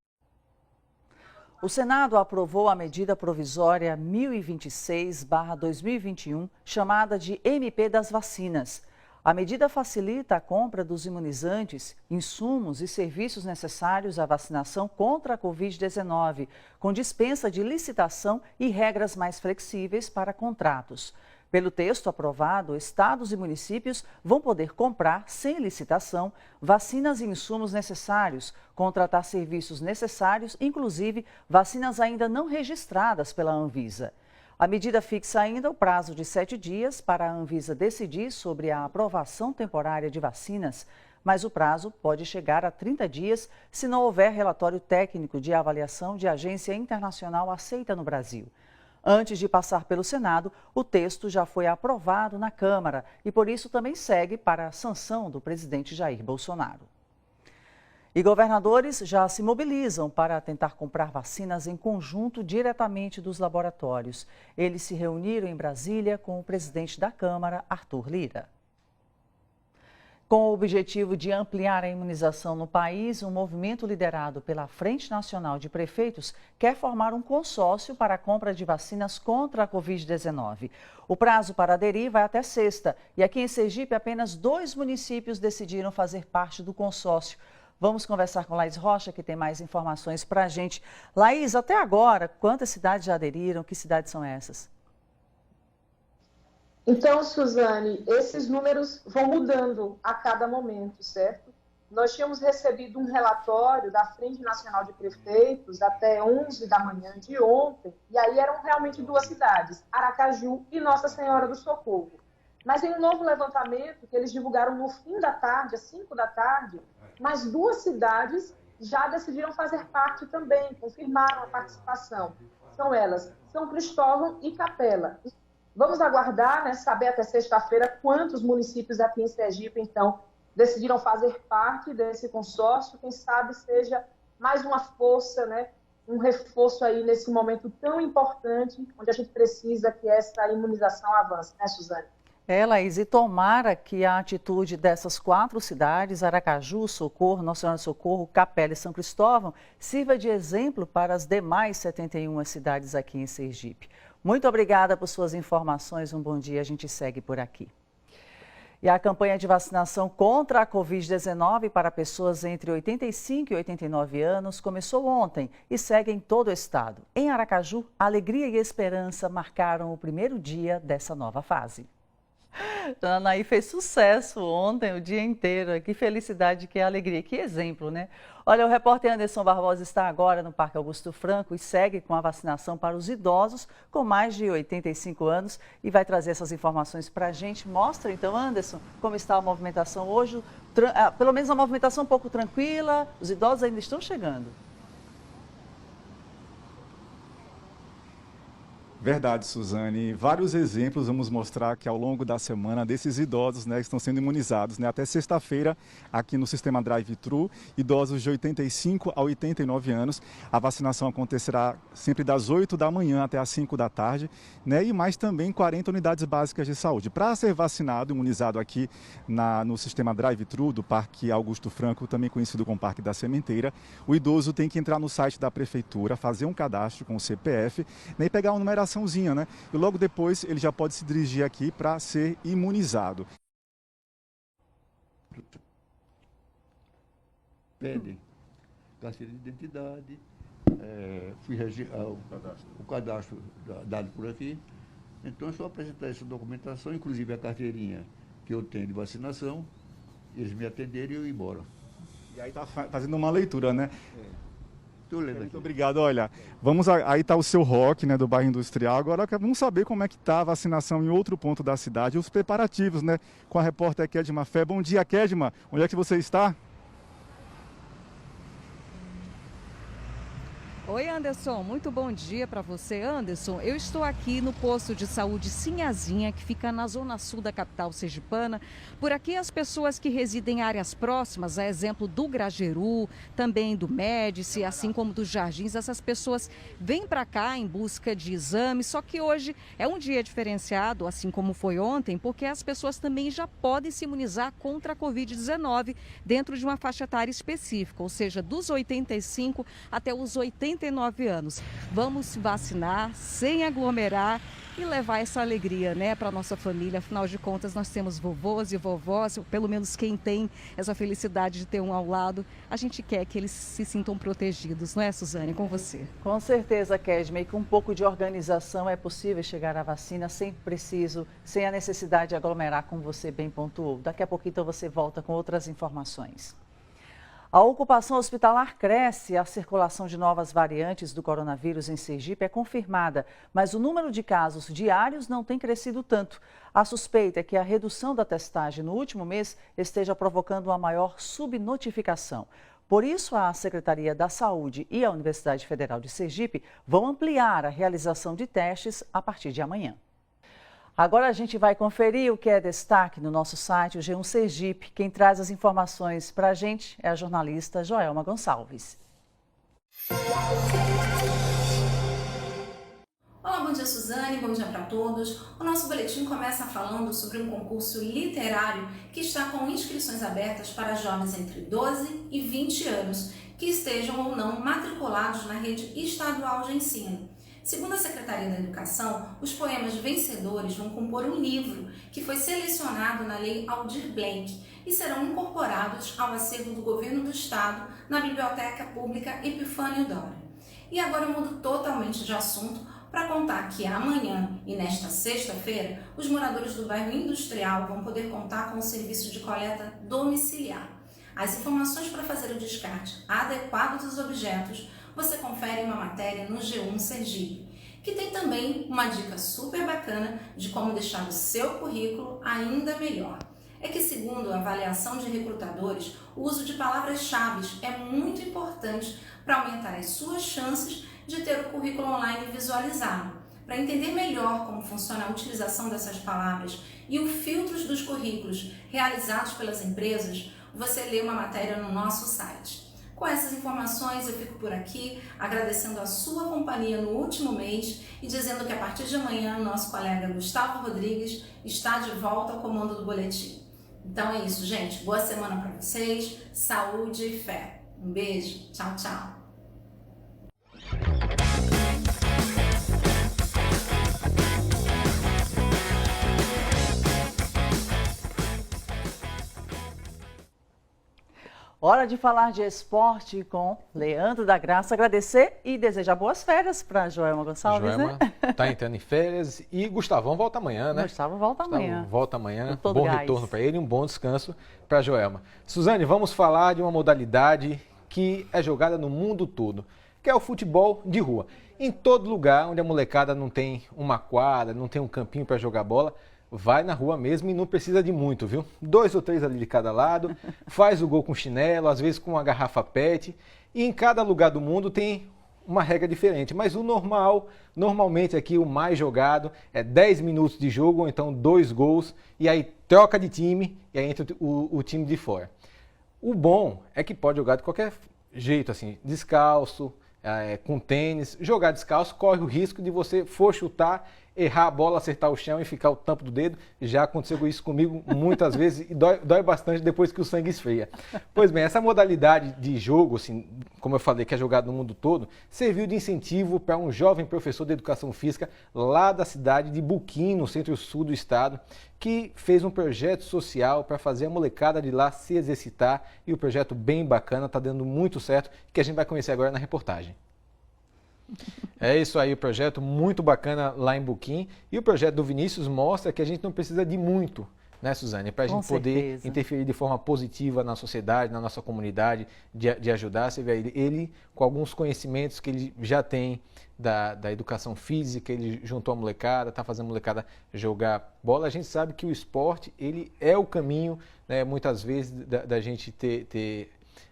O Senado aprovou a medida provisória 1026/2021, chamada de MP das Vacinas. A medida facilita a compra dos imunizantes, insumos e serviços necessários à vacinação contra a Covid-19, com dispensa de licitação e regras mais flexíveis para contratos. Pelo texto aprovado, estados e municípios vão poder comprar, sem licitação, vacinas e insumos necessários, contratar serviços necessários, inclusive vacinas ainda não registradas pela Anvisa. A medida fixa ainda o prazo de 7 dias para a Anvisa decidir sobre a aprovação temporária de vacinas, mas o prazo pode chegar a 30 dias se não houver relatório técnico de avaliação de agência internacional aceita no Brasil. Antes de passar pelo Senado, o texto já foi aprovado na Câmara e, por isso, também segue para a sanção do presidente Jair Bolsonaro. E governadores já se mobilizam para tentar comprar vacinas em conjunto diretamente dos laboratórios. Eles se reuniram em Brasília com o presidente da Câmara, Arthur Lira. Com o objetivo de ampliar a imunização no país, um movimento liderado pela Frente Nacional de Prefeitos quer formar um consórcio para a compra de vacinas contra a Covid-19. O prazo para aderir vai até sexta e aqui em Sergipe apenas 2 municípios decidiram fazer parte do consórcio. Vamos conversar com Laís Rocha, que tem mais informações para a gente. Laís, até agora, quantas cidades já aderiram? Que cidades são essas? Então, Suzane, esses números vão mudando a cada momento, certo? Nós tínhamos recebido um relatório da Frente Nacional de Prefeitos até 11 da manhã de ontem, e aí eram realmente 2 cidades, Aracaju e Nossa Senhora do Socorro. Mas em um novo levantamento que eles divulgaram no fim da tarde, às 5 da tarde, mais 2 cidades já decidiram fazer parte também, confirmaram a participação. São elas, São Cristóvão e Capela. Vamos aguardar, né, saber até sexta-feira quantos municípios aqui em Sergipe, então, decidiram fazer parte desse consórcio. Quem sabe seja mais uma força, né, um reforço aí nesse momento tão importante, onde a gente precisa que essa imunização avance, né, Suzane? Laís, e tomara que a atitude dessas 4 cidades, Aracaju, Socorro, Nossa Senhora do Socorro, Capela e São Cristóvão, sirva de exemplo para as demais 71 cidades aqui em Sergipe. Muito obrigada por suas informações, um bom dia, a gente segue por aqui. E a campanha de vacinação contra a Covid-19 para pessoas entre 85 e 89 anos começou ontem e segue em todo o estado. Em Aracaju, alegria e esperança marcaram o primeiro dia dessa nova fase. Dona Anaí fez sucesso ontem, o dia inteiro. Que felicidade, que alegria, que exemplo, né? Olha, o repórter Anderson Barbosa está agora no Parque Augusto Franco e segue com a vacinação para os idosos com mais de 85 anos e vai trazer essas informações para a gente. Mostra então, Anderson, como está a movimentação hoje. Pelo menos a movimentação um pouco tranquila, os idosos ainda estão chegando. Verdade, Suzane. Vários exemplos vamos mostrar aqui ao longo da semana desses idosos, né, que estão sendo imunizados, né? Até sexta-feira, aqui no sistema Drive-Thru, idosos de 85 a 89 anos. A vacinação acontecerá sempre das 8 da manhã até as 5 da tarde, né? E mais também 40 unidades básicas de saúde. Para ser vacinado, imunizado aqui no sistema Drive-Thru do Parque Augusto Franco, também conhecido como Parque da Sementeira, o idoso tem que entrar no site da prefeitura, fazer um cadastro com o CPF, né, e pegar uma numeração, né? E logo depois ele já pode se dirigir aqui para ser imunizado. Pede carteira de identidade, o cadastro dado por aqui. Então é só apresentar essa documentação, inclusive a carteirinha que eu tenho de vacinação, eles me atenderem e eu ir embora. E aí está fazendo uma leitura, né? Muito obrigado. Olha, aí está o seu rock, né, do bairro Industrial. Agora vamos saber como é que está a vacinação em outro ponto da cidade, os preparativos, né, com a repórter Kedma Fé. Bom dia, Kedma. Onde é que você está? Oi, Anderson, muito bom dia para você. Anderson, eu estou aqui no posto de saúde Sinhazinha, que fica na zona sul da capital sergipana. Por aqui, as pessoas que residem em áreas próximas, a exemplo do Grajeru, também do Médici, assim como dos Jardins, essas pessoas vêm para cá em busca de exames, só que hoje é um dia diferenciado, assim como foi ontem, porque as pessoas também já podem se imunizar contra a Covid-19 dentro de uma faixa etária específica, ou seja, dos 85 até os 89 anos. Vamos se vacinar sem aglomerar e levar essa alegria, né, para nossa família. Afinal de contas, nós temos vovôs e vovós, pelo menos quem tem essa felicidade de ter um ao lado, a gente quer que eles se sintam protegidos, não é, Suzane? Com você. Com certeza, Kedma, e com um pouco de organização é possível chegar à vacina sem a necessidade de aglomerar, como você bem pontuou. Daqui a pouquinho, então, você volta com outras informações. A ocupação hospitalar cresce, a circulação de novas variantes do coronavírus em Sergipe é confirmada, mas o número de casos diários não tem crescido tanto. A suspeita é que a redução da testagem no último mês esteja provocando uma maior subnotificação. Por isso, a Secretaria da Saúde e a Universidade Federal de Sergipe vão ampliar a realização de testes a partir de amanhã. Agora a gente vai conferir o que é destaque no nosso site, o G1 Sergipe. Quem traz as informações para a gente é a jornalista Joelma Gonçalves. Olá, bom dia, Suzane, bom dia para todos. O nosso boletim começa falando sobre um concurso literário que está com inscrições abertas para jovens entre 12 e 20 anos que estejam ou não matriculados na rede estadual de ensino. Segundo a Secretaria da Educação, os poemas vencedores vão compor um livro que foi selecionado na Lei Aldir Blanc e serão incorporados ao acervo do Governo do Estado na Biblioteca Pública Epifânio Dória. E agora eu mudo totalmente de assunto para contar que amanhã e nesta sexta-feira, os moradores do bairro Industrial vão poder contar com o serviço de coleta domiciliar. As informações para fazer o descarte adequado dos objetos você confere uma matéria no G1 Sergipe, que tem também uma dica super bacana de como deixar o seu currículo ainda melhor. É que, segundo a avaliação de recrutadores, o uso de palavras-chave é muito importante para aumentar as suas chances de ter o currículo online visualizado. Para entender melhor como funciona a utilização dessas palavras e os filtros dos currículos realizados pelas empresas, você lê uma matéria no nosso site. Com essas informações eu fico por aqui, agradecendo a sua companhia no último mês e dizendo que a partir de amanhã nosso colega Gustavo Rodrigues está de volta ao comando do boletim. Então é isso, gente. Boa semana para vocês, saúde e fé. Um beijo, tchau, tchau. Hora de falar de esporte com Leandro da Graça. Agradecer e desejar boas férias para Joelma Gonçalves, Joelma tá entrando em férias e Gustavão volta amanhã, né? Gustavo volta amanhã. Volta amanhã. Bom retorno para ele e um bom descanso para Joelma. Suzane, vamos falar de uma modalidade que é jogada no mundo todo, que é o futebol de rua. Em todo lugar onde a molecada não tem uma quadra, não tem um campinho para jogar bola, vai na rua mesmo e não precisa de muito, viu? 2 ou 3 ali de cada lado, faz o gol com chinelo, às vezes com uma garrafa PET. E em cada lugar do mundo tem uma regra diferente. Mas o normalmente aqui o mais jogado é 10 minutos de jogo, ou então 2 gols, e aí troca de time e aí entra o time de fora. O bom é que pode jogar de qualquer jeito, assim, descalço, com tênis. Jogar descalço corre o risco de você for chutar, errar a bola, acertar o chão e ficar o tampo do dedo. Já aconteceu isso comigo muitas vezes e dói bastante depois que o sangue esfria. Pois bem, essa modalidade de jogo, assim, como eu falei, que é jogado no mundo todo, serviu de incentivo para um jovem professor de educação física lá da cidade de Buquim, no centro-sul do estado, que fez um projeto social para fazer a molecada de lá se exercitar, e o projeto bem bacana, está dando muito certo, que a gente vai conhecer agora na reportagem. É isso aí, o projeto muito bacana lá em Buquim. E o projeto do Vinícius mostra que a gente não precisa de muito, né, Suzane? Para a gente poder interferir de forma positiva na sociedade, na nossa comunidade, de ajudar. Você vê ele com alguns conhecimentos que ele já tem da educação física, ele juntou a molecada, está fazendo a molecada jogar bola. A gente sabe que o esporte, ele é o caminho, né, muitas vezes, da gente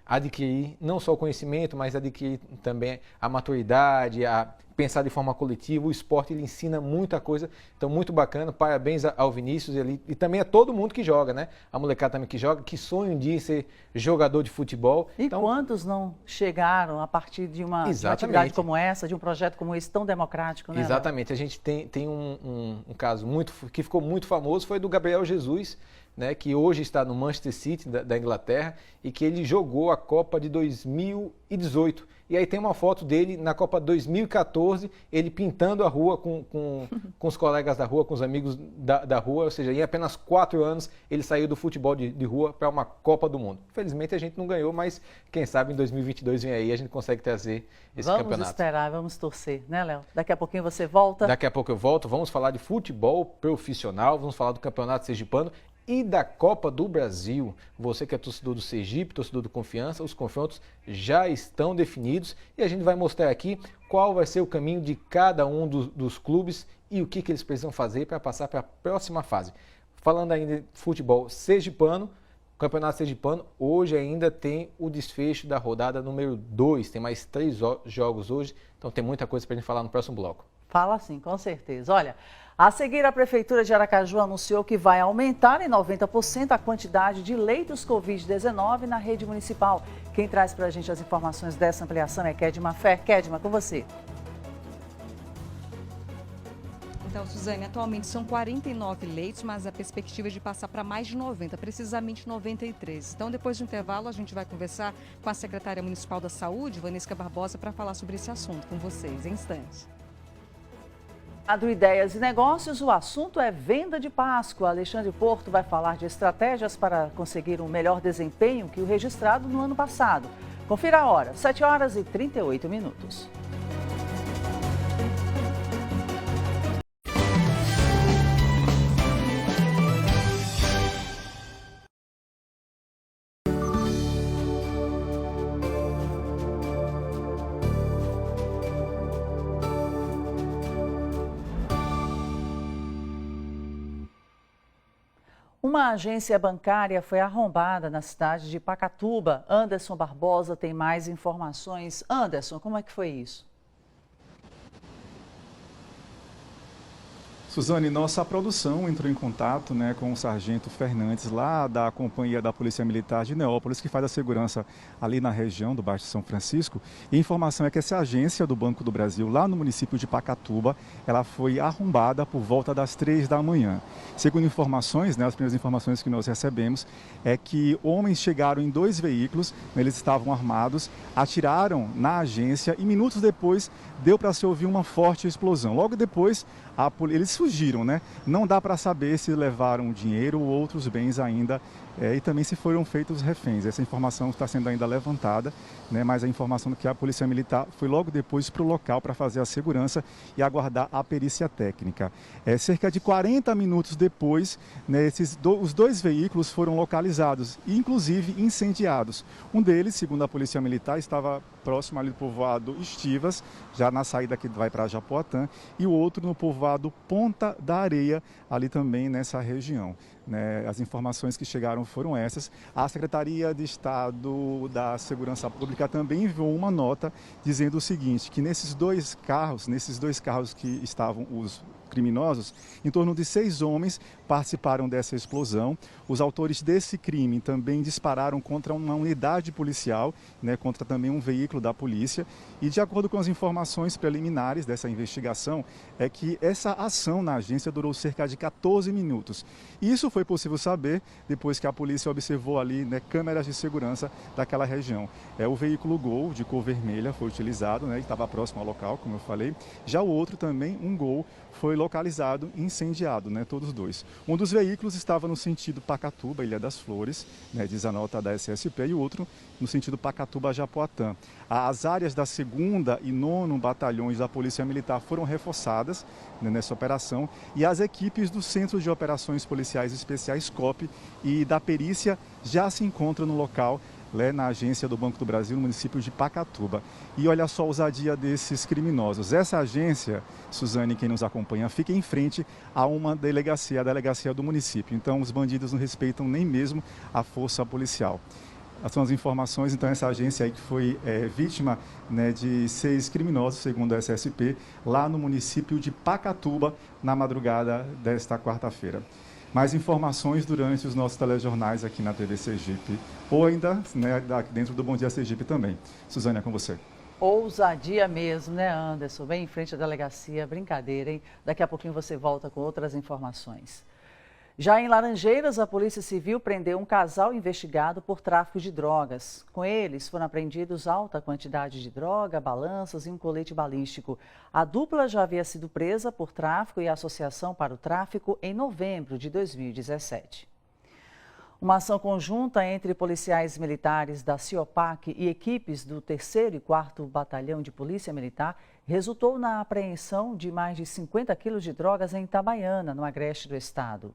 adquirir não só o conhecimento, mas adquirir também a maturidade, a pensar de forma coletiva. O esporte, ele ensina muita coisa, então muito bacana. Parabéns ao Vinícius e também a todo mundo que joga, né? A molecada também que joga, que sonha um dia em ser jogador de futebol. E então, quantos não chegaram a partir de uma atividade como essa, de um projeto como esse tão democrático, né? Exatamente. A gente tem um caso que ficou muito famoso, foi do Gabriel Jesus, né, que hoje está no Manchester City da Inglaterra, e que ele jogou a Copa de 2018. E aí tem uma foto dele na Copa 2014, ele pintando a rua com os colegas da rua, com os amigos da rua, ou seja, em apenas 4 anos ele saiu do futebol de rua para uma Copa do Mundo. Infelizmente a gente não ganhou, mas quem sabe em 2022 vem aí a gente consegue trazer esse campeonato. Vamos esperar, vamos torcer, né, Léo? Daqui a pouquinho você volta. Daqui a pouco eu volto, vamos falar de futebol profissional, vamos falar do Campeonato Sergipano e da Copa do Brasil. Você que é torcedor do Sergipe, torcedor do Confiança, os confrontos já estão definidos e a gente vai mostrar aqui qual vai ser o caminho de cada um dos clubes e o que eles precisam fazer para passar para a próxima fase. Falando ainda de futebol sergipano, o Campeonato Sergipano hoje ainda tem o desfecho da rodada número 2, tem mais 3 jogos hoje, então tem muita coisa para a gente falar no próximo bloco. Fala sim, com certeza. Olha, a seguir, a Prefeitura de Aracaju anunciou que vai aumentar em 90% a quantidade de leitos Covid-19 na rede municipal. Quem traz para a gente as informações dessa ampliação é Kedma Fé. Kedma, com você. Então, Suzane, atualmente são 49 leitos, mas a perspectiva é de passar para mais de 90, precisamente 93. Então, depois do intervalo, a gente vai conversar com a secretária municipal da Saúde, Vanessa Barbosa, para falar sobre esse assunto com vocês em instantes. Do Ideias e Negócios, o assunto é venda de Páscoa. Alexandre Porto vai falar de estratégias para conseguir um melhor desempenho que o registrado no ano passado. Confira a hora, 7h38. Uma agência bancária foi arrombada na cidade de Pacatuba. Anderson Barbosa tem mais informações. Anderson, como é que foi isso? Suzane, nossa produção entrou em contato, né, com o sargento Fernandes, lá da Companhia da Polícia Militar de Neópolis, que faz a segurança ali na região do Baixo de São Francisco. E a informação é que essa agência do Banco do Brasil, lá no município de Pacatuba, ela foi arrombada por volta das 3 da manhã. Segundo informações, né, as primeiras informações que nós recebemos, é que homens chegaram em 2 veículos, eles estavam armados, atiraram na agência e minutos depois deu para se ouvir uma forte explosão. Logo depois, eles fugiram, né? Não dá para saber se levaram dinheiro ou outros bens ainda e também se foram feitos reféns. Essa informação está sendo ainda levantada, né? Mas a informação é que a Polícia Militar foi logo depois para o local para fazer a segurança e aguardar a perícia técnica. Cerca de 40 minutos depois, né, os 2 veículos foram localizados e inclusive incendiados. Um deles, segundo a Polícia Militar, estava próximo ali do povoado Estivas, já na saída que vai para Japoatã, e o outro no povoado Ponta da Areia, ali também nessa região. Né? As informações que chegaram foram essas. A Secretaria de Estado da Segurança Pública também enviou uma nota dizendo o seguinte, que nesses dois carros que estavam os criminosos, em torno de 6 homens participaram dessa explosão. Os autores desse crime também dispararam contra uma unidade policial, né, contra também um veículo da polícia. E de acordo com as informações preliminares dessa investigação, é que essa ação na agência durou cerca de 14 minutos. E isso foi possível saber depois que a polícia observou ali, né, câmeras de segurança daquela região. O veículo Gol de cor vermelha foi utilizado, né, e estava próximo ao local, como eu falei. Já o outro também, um Gol, foi localizado e incendiado, né, todos 2. Um dos veículos estava no sentido Pacatuba, Ilha das Flores, né, diz a nota da SSP, e o outro no sentido Pacatuba-Japoatã. As áreas da 2ª e 9º Batalhões da Polícia Militar foram reforçadas, né, nessa operação, e as equipes do Centro de Operações Policiais Especiais, COP, e da perícia já se encontram no local, na agência do Banco do Brasil, no município de Pacatuba. E olha só a ousadia desses criminosos. Essa agência, Suzane, quem nos acompanha, fica em frente a uma delegacia, a delegacia do município. Então, os bandidos não respeitam nem mesmo a força policial. Essas são as informações. Então, essa agência aí que foi vítima, né, de 6 criminosos, segundo a SSP, lá no município de Pacatuba, na madrugada desta quarta-feira. Mais informações durante os nossos telejornais aqui na TV Sergipe, ou ainda, né, dentro do Bom Dia Sergipe também. Suzane, é com você. Ousadia mesmo, né, Anderson? Bem em frente à delegacia, brincadeira, hein? Daqui a pouquinho você volta com outras informações. Já em Laranjeiras, a Polícia Civil prendeu um casal investigado por tráfico de drogas. Com eles foram apreendidos alta quantidade de droga, balanças e um colete balístico. A dupla já havia sido presa por tráfico e associação para o tráfico em novembro de 2017. Uma ação conjunta entre policiais militares da CIOPAC e equipes do 3º e 4º Batalhão de Polícia Militar resultou na apreensão de mais de 50 quilos de drogas em Itabaiana, no agreste do estado.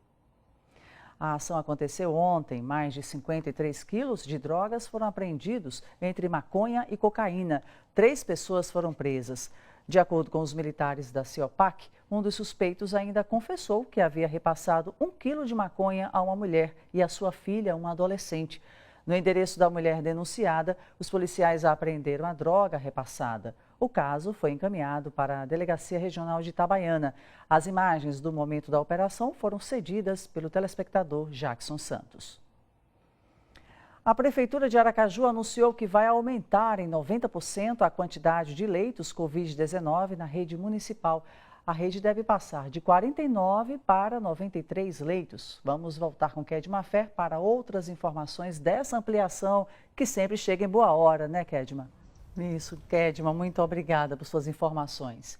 A ação aconteceu ontem. Mais de 53 quilos de drogas foram apreendidos entre maconha e cocaína. 3 pessoas foram presas. De acordo com os militares da CIOPAC, um dos suspeitos ainda confessou que havia repassado 1 quilo de maconha a uma mulher e a sua filha, uma adolescente. No endereço da mulher denunciada, os policiais apreenderam a droga repassada. O caso foi encaminhado para a Delegacia Regional de Itabaiana. As imagens do momento da operação foram cedidas pelo telespectador Jackson Santos. A Prefeitura de Aracaju anunciou que vai aumentar em 90% a quantidade de leitos Covid-19 na rede municipal. A rede deve passar de 49 para 93 leitos. Vamos voltar com Kedma Fer para outras informações dessa ampliação, que sempre chega em boa hora, né, Kedma? Isso, Kedma, muito obrigada por suas informações.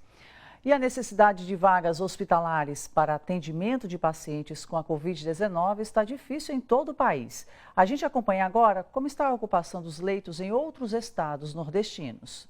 E a necessidade de vagas hospitalares para atendimento de pacientes com a Covid-19 está difícil em todo o país. A gente acompanha agora como está a ocupação dos leitos em outros estados nordestinos.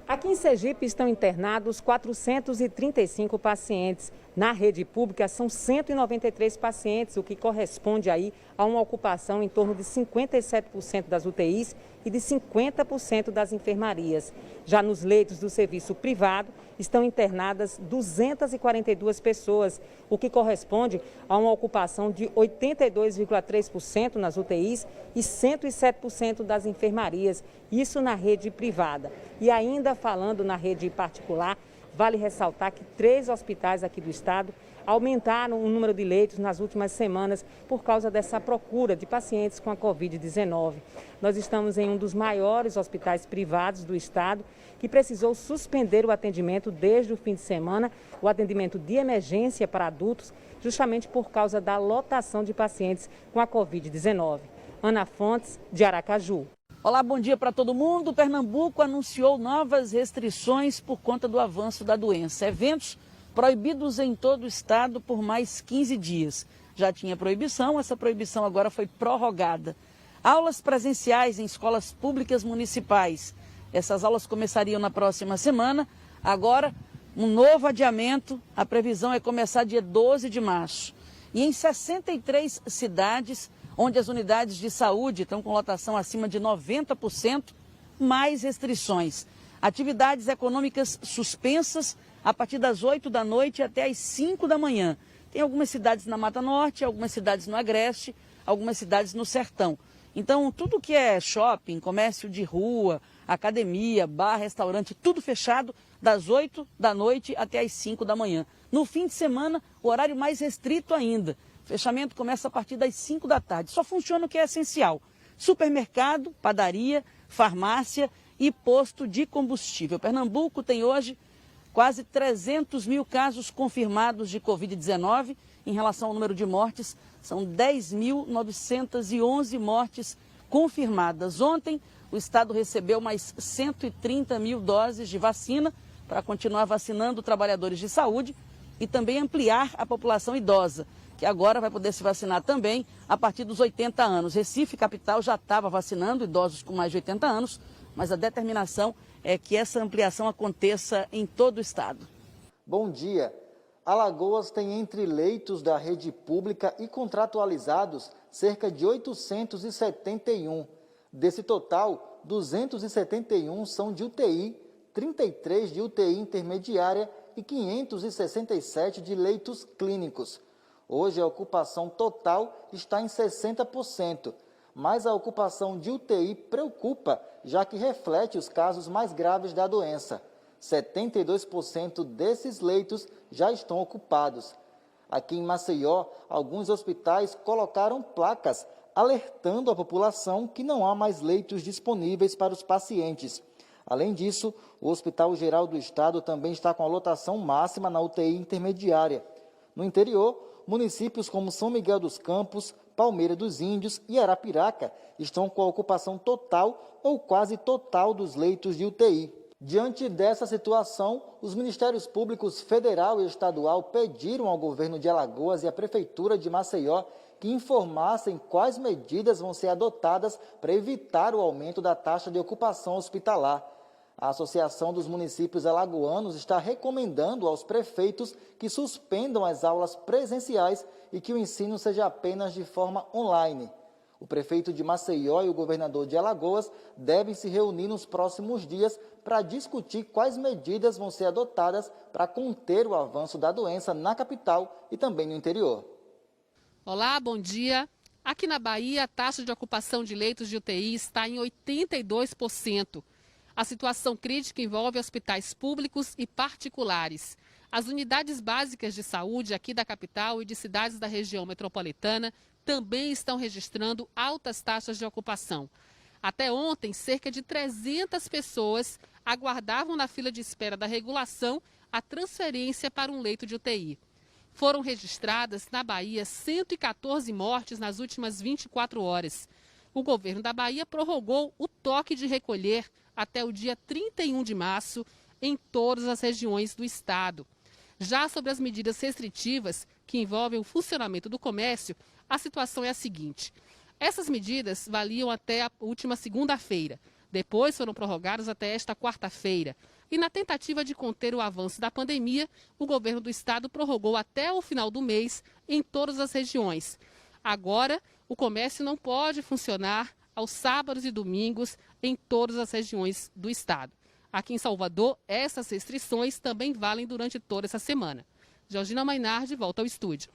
Aqui em Sergipe estão internados 435 pacientes. Na rede pública são 193 pacientes, o que corresponde aí a uma ocupação em torno de 57% das UTIs e de 50% das enfermarias. Já nos leitos do serviço privado estão internadas 242 pessoas, o que corresponde a uma ocupação de 82,3% nas UTIs e 107% das enfermarias, isso na rede privada. E ainda falando na rede particular, Vale ressaltar que 3 hospitais aqui do estado aumentaram o número de leitos nas últimas semanas por causa dessa procura de pacientes com a Covid-19. Nós estamos em um dos maiores hospitais privados do estado que precisou suspender o atendimento desde o fim de semana, o atendimento de emergência para adultos, justamente por causa da lotação de pacientes com a Covid-19. Ana Fontes, de Aracaju. Olá, bom dia para todo mundo. Pernambuco anunciou novas restrições por conta do avanço da doença. Eventos proibidos em todo o estado por mais 15 dias. Já tinha proibição, essa proibição agora foi prorrogada. Aulas presenciais em escolas públicas municipais. Essas aulas começariam na próxima semana. Agora, um novo adiamento. A previsão é começar dia 12 de março. E em 63 cidades, onde as unidades de saúde estão com lotação acima de 90%, mais restrições. Atividades econômicas suspensas a partir das 8 da noite até as 5 da manhã. Tem algumas cidades na Mata Norte, algumas cidades no Agreste, algumas cidades no Sertão. Então, tudo que é shopping, comércio de rua, academia, bar, restaurante, tudo fechado das 8 da noite até as 5 da manhã. No fim de semana, o horário mais restrito ainda. Fechamento começa a partir das 5 da tarde. Só funciona o que é essencial: supermercado, padaria, farmácia e posto de combustível. Pernambuco tem hoje quase 300 mil casos confirmados de Covid-19. Em relação ao número de mortes, são 10.911 mortes confirmadas. Ontem, o estado recebeu mais 130 mil doses de vacina para continuar vacinando trabalhadores de saúde e também ampliar a população idosa, que agora vai poder se vacinar também a partir dos 80 anos. Recife, capital, já estava vacinando idosos com mais de 80 anos, mas a determinação é que essa ampliação aconteça em todo o estado. Bom dia. Alagoas tem entre leitos da rede pública e contratualizados cerca de 871. Desse total, 271 são de UTI, 33 de UTI intermediária e 567 de leitos clínicos. Hoje a ocupação total está em 60%, mas a ocupação de UTI preocupa, já que reflete os casos mais graves da doença. 72% desses leitos já estão ocupados. Aqui em Maceió, alguns hospitais colocaram placas alertando a população que não há mais leitos disponíveis para os pacientes. Além disso, o Hospital Geral do Estado também está com a lotação máxima na UTI intermediária. No interior, municípios como São Miguel dos Campos, Palmeira dos Índios e Arapiraca estão com a ocupação total ou quase total dos leitos de UTI. Diante dessa situação, os Ministérios Públicos Federal e Estadual pediram ao governo de Alagoas e à Prefeitura de Maceió que informassem quais medidas vão ser adotadas para evitar o aumento da taxa de ocupação hospitalar. A Associação dos Municípios Alagoanos está recomendando aos prefeitos que suspendam as aulas presenciais e que o ensino seja apenas de forma online. O prefeito de Maceió e o governador de Alagoas devem se reunir nos próximos dias para discutir quais medidas vão ser adotadas para conter o avanço da doença na capital e também no interior. Olá, bom dia. Aqui na Bahia, a taxa de ocupação de leitos de UTI está em 82%. A situação crítica envolve hospitais públicos e particulares. As unidades básicas de saúde aqui da capital e de cidades da região metropolitana também estão registrando altas taxas de ocupação. Até ontem, cerca de 300 pessoas aguardavam na fila de espera da regulação a transferência para um leito de UTI. Foram registradas na Bahia 114 mortes nas últimas 24 horas. O governo da Bahia prorrogou o toque de recolher até o dia 31 de março em todas as regiões do estado. Já sobre as medidas restritivas que envolvem o funcionamento do comércio, a situação é a seguinte: essas medidas valiam até a última segunda-feira, depois foram prorrogadas até esta quarta-feira. E na tentativa de conter o avanço da pandemia, o governo do estado prorrogou até o final do mês em todas as regiões. Agora, o comércio não pode funcionar aos sábados e domingos em todas as regiões do estado. Aqui em Salvador, essas restrições também valem durante toda essa semana. Georgina Mainardi volta ao estúdio.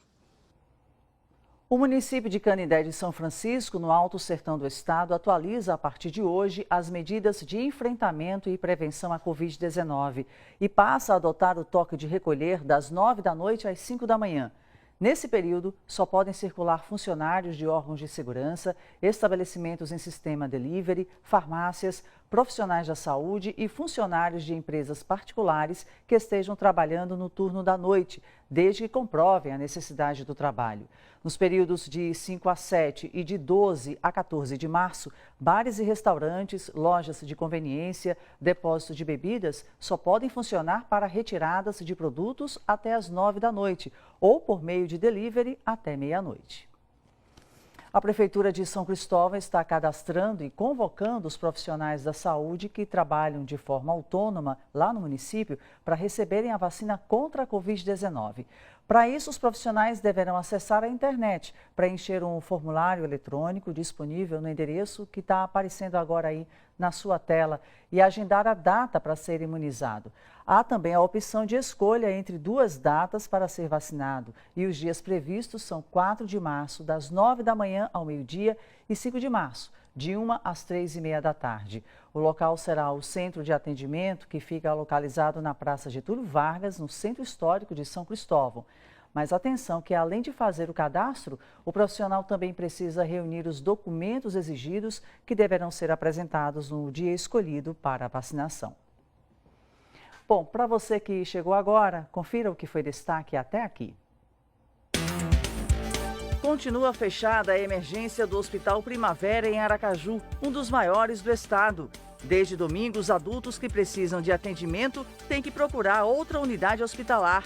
O município de Canindé de São Francisco, no Alto Sertão do Estado, atualiza a partir de hoje as medidas de enfrentamento e prevenção à Covid-19 e passa a adotar o toque de recolher das 9 da noite às 5 da manhã. Nesse período, só podem circular funcionários de órgãos de segurança, estabelecimentos em sistema delivery, farmácias, profissionais da saúde e funcionários de empresas particulares que estejam trabalhando no turno da noite, desde que comprovem a necessidade do trabalho. Nos períodos de 5 a 7 e de 12 a 14 de março, bares e restaurantes, lojas de conveniência, depósitos de bebidas só podem funcionar para retiradas de produtos até as 9 da noite ou por meio de delivery até meia-noite. A Prefeitura de São Cristóvão está cadastrando e convocando os profissionais da saúde que trabalham de forma autônoma lá no município para receberem a vacina contra a Covid-19. Para isso, os profissionais deverão acessar a internet, preencher um formulário eletrônico disponível no endereço que está aparecendo agora aí na sua tela e agendar a data para ser imunizado. Há também a opção de escolha entre 2 datas para ser vacinado e os dias previstos são 4 de março, das 9 da manhã ao meio-dia e 5 de março, de 1 às 3h30 da tarde. O local será o centro de atendimento, que fica localizado na Praça Getúlio Vargas, no Centro Histórico de São Cristóvão. Mas atenção que, além de fazer o cadastro, o profissional também precisa reunir os documentos exigidos que deverão ser apresentados no dia escolhido para a vacinação. Bom, para você que chegou agora, confira o que foi destaque até aqui. Continua fechada a emergência do Hospital Primavera em Aracaju, um dos maiores do estado. Desde domingo, os adultos que precisam de atendimento têm que procurar outra unidade hospitalar.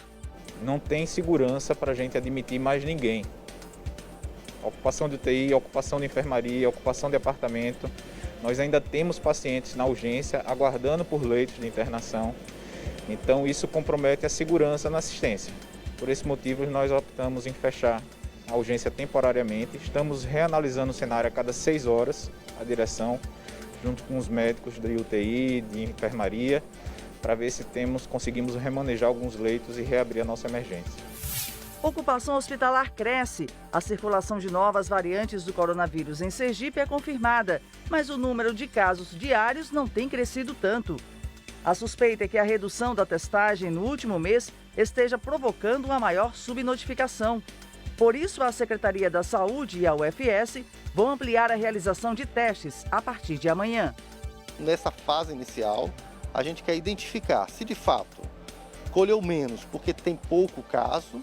Não tem segurança para a gente admitir mais ninguém. Ocupação de UTI, ocupação de enfermaria, ocupação de apartamento. Nós ainda temos pacientes na urgência aguardando por leitos de internação. Então isso compromete a segurança na assistência. Por esse motivo nós optamos em fechar a urgência temporariamente. Estamos reanalisando o cenário a cada 6 horas, a direção, junto com os médicos de UTI, de enfermaria, para ver se conseguimos remanejar alguns leitos e reabrir a nossa emergência. Ocupação hospitalar cresce. A circulação de novas variantes do coronavírus em Sergipe é confirmada, mas o número de casos diários não tem crescido tanto. A suspeita é que a redução da testagem no último mês esteja provocando uma maior subnotificação. Por isso, a Secretaria da Saúde e a UFS vão ampliar a realização de testes a partir de amanhã. Nessa fase inicial, a gente quer identificar se de fato colheu menos porque tem pouco caso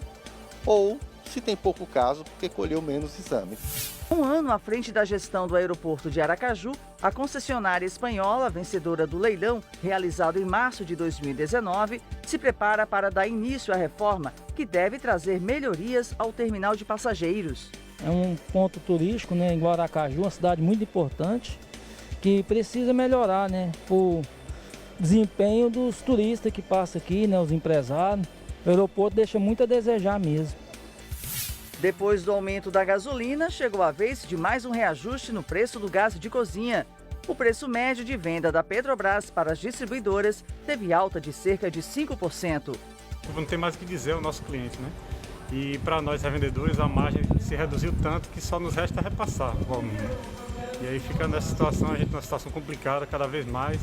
ou se tem pouco caso porque colheu menos exames. Um ano à frente da gestão do aeroporto de Aracaju, a concessionária espanhola, vencedora do leilão realizado em março de 2019, se prepara para dar início à reforma que deve trazer melhorias ao terminal de passageiros. É um ponto turístico, né, em Aracaju, uma cidade muito importante, que precisa melhorar, né, por desempenho dos turistas que passam aqui, né, os empresários. O aeroporto deixa muito a desejar mesmo. Depois do aumento da gasolina, chegou a vez de mais um reajuste no preço do gás de cozinha. O preço médio de venda da Petrobras para as distribuidoras teve alta de cerca de 5%. Não tem mais o que dizer ao nosso cliente, né? E para nós revendedores a margem se reduziu tanto que só nos resta repassar o volume. E aí fica nessa situação, a gente numa situação complicada cada vez mais.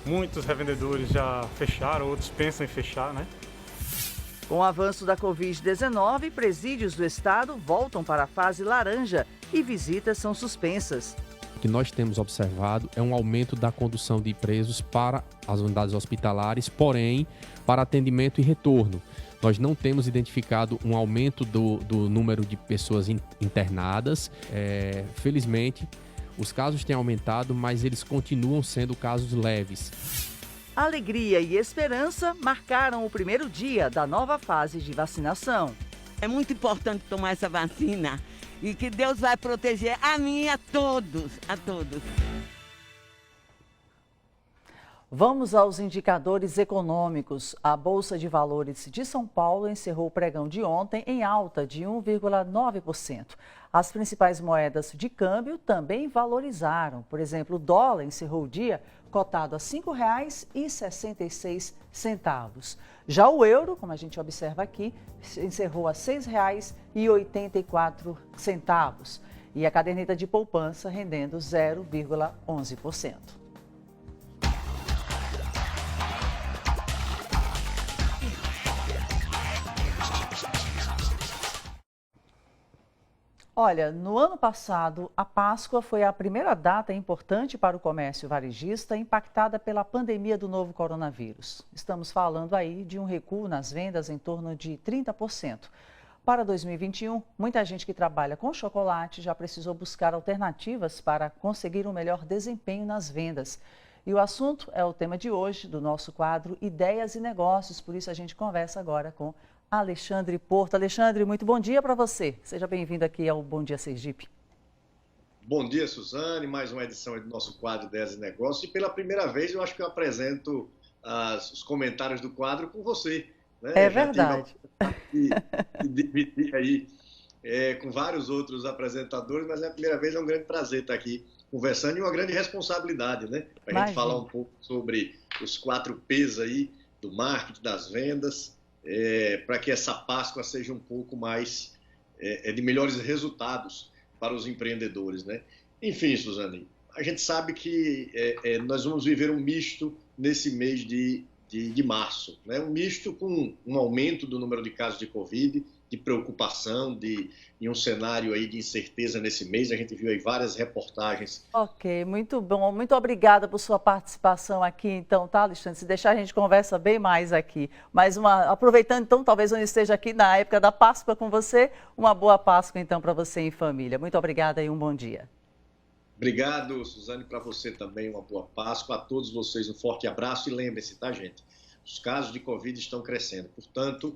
Muitos revendedores já fecharam, outros pensam em fechar, né? Com o avanço da Covid-19, presídios do estado voltam para a fase laranja e visitas são suspensas. O que nós temos observado é um aumento da condução de presos para as unidades hospitalares, porém, para atendimento e retorno. Nós não temos identificado um aumento do número de pessoas internadas. Felizmente, os casos têm aumentado, mas eles continuam sendo casos leves. Alegria e esperança marcaram o primeiro dia da nova fase de vacinação. É muito importante tomar essa vacina e que Deus vai proteger a mim e a todos, Vamos aos indicadores econômicos. A Bolsa de Valores de São Paulo encerrou o pregão de ontem em alta de 1,9%. As principais moedas de câmbio também valorizaram. Por exemplo, o dólar encerrou o dia cotado a R$ 5,66. Já o euro, como a gente observa aqui, encerrou a R$ 6,84 e a caderneta de poupança rendendo 0,11%. Olha, no ano passado, a Páscoa foi a primeira data importante para o comércio varejista impactada pela pandemia do novo coronavírus. Estamos falando aí de um recuo nas vendas em torno de 30%. Para 2021, muita gente que trabalha com chocolate já precisou buscar alternativas para conseguir um melhor desempenho nas vendas. E o assunto é o tema de hoje do nosso quadro Ideias e Negócios, por isso a gente conversa agora com Alexandre Porto. Alexandre, muito bom dia para você. Seja bem-vindo aqui ao Bom Dia Sergipe. Bom dia, Suzane. Mais uma edição do nosso quadro Ideias e Negócios. E pela primeira vez eu acho que eu apresento os comentários do quadro com você. Né? É verdade. E dividir aí com vários outros apresentadores, mas é a primeira vez, é um grande prazer estar aqui conversando e uma grande responsabilidade, né? Para a gente falar um pouco sobre os 4 P's aí do marketing, das vendas, para que essa Páscoa seja um pouco mais de melhores resultados para os empreendedores, né? Enfim, Suzane, a gente sabe que nós vamos viver um misto nesse mês de março, né? Um misto com um aumento do número de casos de Covid, de preocupação, em um cenário aí de incerteza nesse mês. A gente viu aí várias reportagens. Ok, muito bom. Muito obrigada por sua participação aqui, então, tá, Alexandre? Se deixar, a gente conversa bem mais aqui. Mas aproveitando, então, talvez eu esteja aqui na época da Páscoa com você, uma boa Páscoa, então, para você e família. Muito obrigada e um bom dia. Obrigado, Suzane, para você também uma boa Páscoa. A todos vocês um forte abraço e lembre-se, tá, gente? Os casos de Covid estão crescendo, portanto,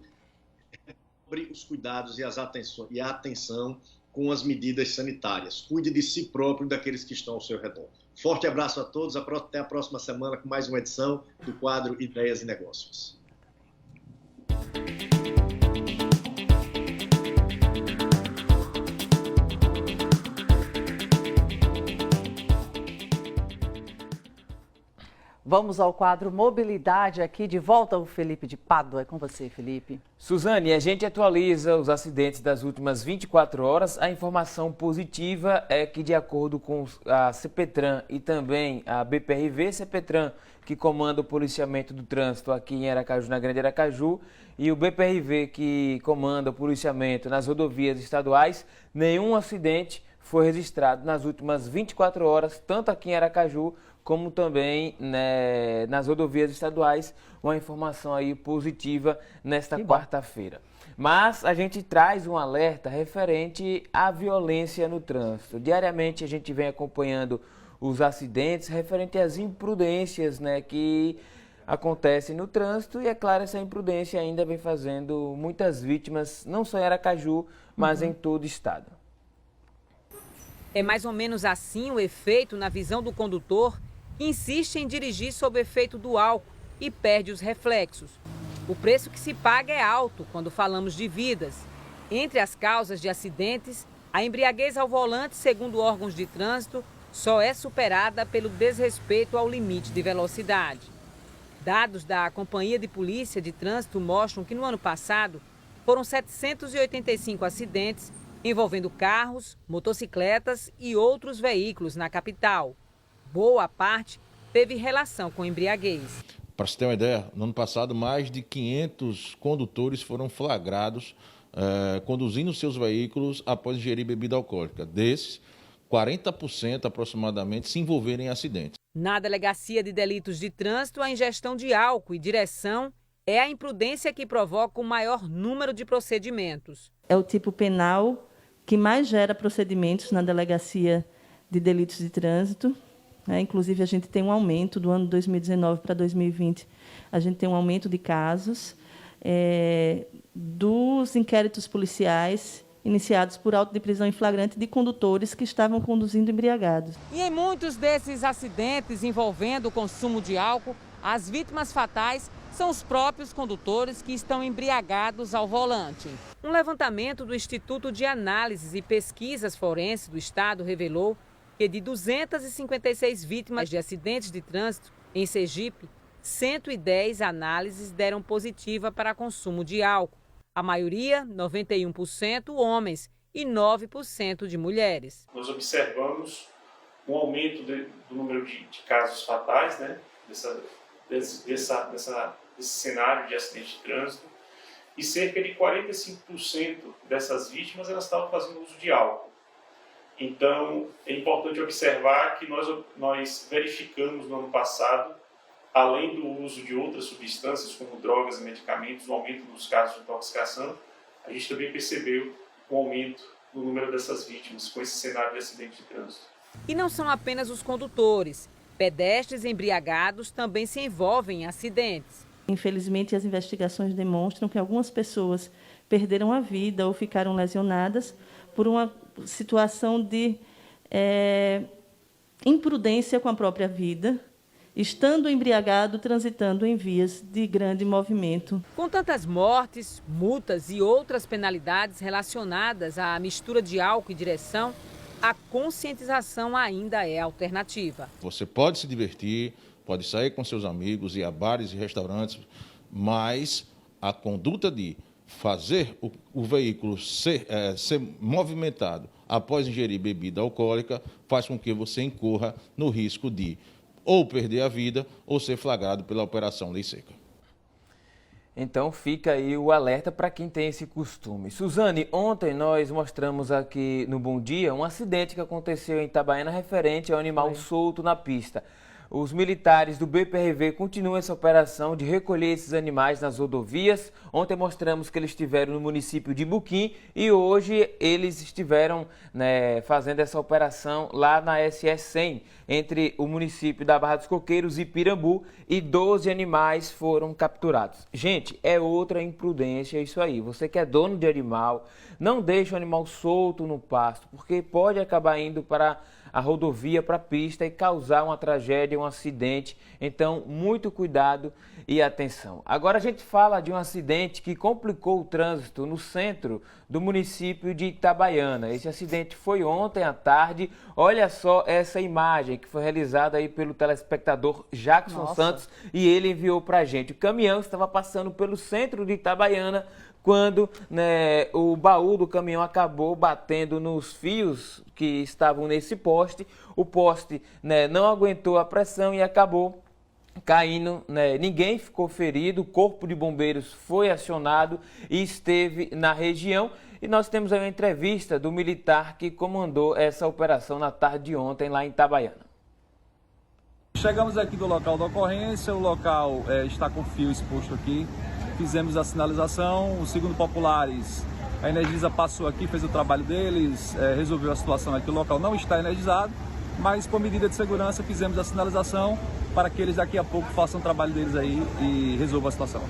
os cuidados e a atenção com as medidas sanitárias. Cuide de si próprio e daqueles que estão ao seu redor. Forte abraço a todos, até a próxima semana com mais uma edição do quadro Ideias e Negócios. Vamos ao quadro Mobilidade aqui, de volta o Felipe de Pádua. É com você, Felipe. Suzane, a gente atualiza os acidentes das últimas 24 horas. A informação positiva é que, de acordo com a CEPETRAN e também a BPRV, CEPETRAN, que comanda o policiamento do trânsito aqui em Aracaju, na Grande Aracaju, e o BPRV, que comanda o policiamento nas rodovias estaduais, nenhum acidente foi registrado nas últimas 24 horas, tanto aqui em Aracaju, como também, né, nas rodovias estaduais, uma informação aí positiva nesta quarta-feira. Mas a gente traz um alerta referente à violência no trânsito. Diariamente a gente vem acompanhando os acidentes referente às imprudências, né, que acontecem no trânsito, e é claro, essa imprudência ainda vem fazendo muitas vítimas, não só em Aracaju, mas em todo o estado. É mais ou menos assim o efeito na visão do condutor que insiste em dirigir sob o efeito do álcool e perde os reflexos. O preço que se paga é alto quando falamos de vidas. Entre as causas de acidentes, a embriaguez ao volante, segundo órgãos de trânsito, só é superada pelo desrespeito ao limite de velocidade. Dados da Companhia de Polícia de Trânsito mostram que no ano passado foram 785 acidentes envolvendo carros, motocicletas e outros veículos na capital. Boa parte teve relação com embriaguez. Para você ter uma ideia, no ano passado mais de 500 condutores foram flagrados conduzindo seus veículos após ingerir bebida alcoólica. Desses, 40% aproximadamente se envolveram em acidentes. Na Delegacia de Delitos de Trânsito, a ingestão de álcool e direção é a imprudência que provoca o maior número de procedimentos. É o tipo penal que mais gera procedimentos na Delegacia de Delitos de Trânsito. Inclusive, a gente tem um aumento do ano 2019 para 2020. A gente tem um aumento de casos dos inquéritos policiais iniciados por auto de prisão em flagrante de condutores que estavam conduzindo embriagados. E em muitos desses acidentes envolvendo o consumo de álcool, as vítimas fatais são os próprios condutores que estão embriagados ao volante. Um levantamento do Instituto de Análises e Pesquisas Forenses do Estado revelou que de 256 vítimas de acidentes de trânsito em Sergipe, 110 análises deram positiva para consumo de álcool. A maioria, 91%, homens e 9% de mulheres. Nós observamos um aumento do número de casos fatais, né, desse cenário de acidente de trânsito, e cerca de 45% dessas vítimas elas estavam fazendo uso de álcool. Então, é importante observar que nós verificamos no ano passado, além do uso de outras substâncias, como drogas e medicamentos, o aumento dos casos de intoxicação, a gente também percebeu um aumento no número dessas vítimas com esse cenário de acidente de trânsito. E não são apenas os condutores. Pedestres embriagados também se envolvem em acidentes. Infelizmente, as investigações demonstram que algumas pessoas perderam a vida ou ficaram lesionadas por uma situação de imprudência com a própria vida, estando embriagado, transitando em vias de grande movimento. Com tantas mortes, multas e outras penalidades relacionadas à mistura de álcool e direção, a conscientização ainda é alternativa. Você pode se divertir, pode sair com seus amigos, ir a bares e restaurantes, mas a conduta de fazer o veículo ser movimentado após ingerir bebida alcoólica faz com que você incorra no risco de ou perder a vida ou ser flagrado pela Operação Lei Seca. Então fica aí o alerta para quem tem esse costume. Suzane, ontem nós mostramos aqui no Bom Dia um acidente que aconteceu em Itabaiana referente ao animal solto na pista. Os militares do BPRV continuam essa operação de recolher esses animais nas rodovias. Ontem mostramos que eles estiveram no município de Buquim e hoje eles estiveram fazendo essa operação lá na SS-100, entre o município da Barra dos Coqueiros e Pirambu, e 12 animais foram capturados. Gente, é outra imprudência isso aí. Você que é dono de animal, não deixe o animal solto no pasto, porque pode acabar indo para a rodovia, para a pista e causar uma tragédia, um acidente. Então, muito cuidado e atenção. Agora a gente fala de um acidente que complicou o trânsito no centro do município de Itabaiana. Esse acidente foi ontem à tarde. Olha só essa imagem que foi realizada aí pelo telespectador Jackson Santos e ele enviou para a gente. O caminhão estava passando pelo centro de Itabaiana quando o baú do caminhão acabou batendo nos fios que estavam nesse poste. O poste não aguentou a pressão e acabou caindo. Ninguém ficou ferido, o corpo de bombeiros foi acionado e esteve na região. E nós temos aí uma entrevista do militar que comandou essa operação na tarde de ontem lá em Itabaiana. Chegamos aqui do local da ocorrência, o local está com fio exposto aqui. Fizemos a sinalização, o segundo Populares, a Energisa passou aqui, fez o trabalho deles, resolveu a situação aqui, o local não está energizado, mas por medida de segurança fizemos a sinalização para que eles daqui a pouco façam o trabalho deles aí e resolvam a situação.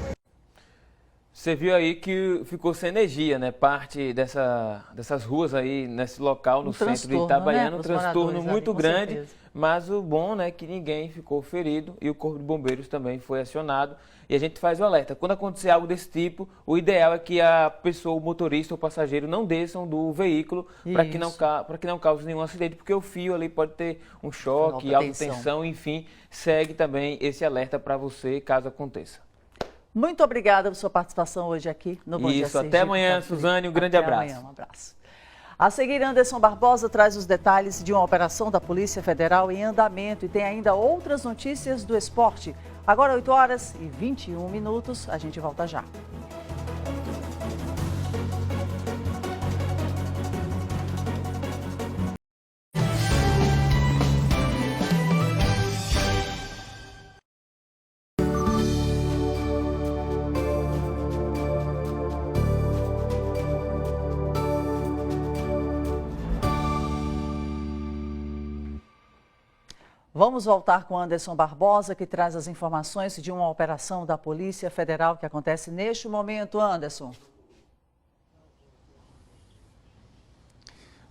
Você viu aí que ficou sem energia, né? Parte dessas ruas aí, nesse local, no centro de Itabaiana, um transtorno muito grande. Mas o bom, né, que ninguém ficou ferido e o Corpo de Bombeiros também foi acionado. E a gente faz o alerta. Quando acontecer algo desse tipo, o ideal é que a pessoa, o motorista ou passageiro não desçam do veículo para que não cause nenhum acidente, porque o fio ali pode ter um choque, alta tensão, enfim. Segue também esse alerta para você caso aconteça. Muito obrigada por sua participação hoje aqui no Bom Dia Sergipe. Até amanhã, Suzane, um grande abraço. Amanhã, um abraço. A seguir, Anderson Barbosa traz os detalhes de uma operação da Polícia Federal em andamento e tem ainda outras notícias do esporte. Agora 8h21, a gente volta já. Vamos voltar com Anderson Barbosa, que traz as informações de uma operação da Polícia Federal que acontece neste momento. Anderson.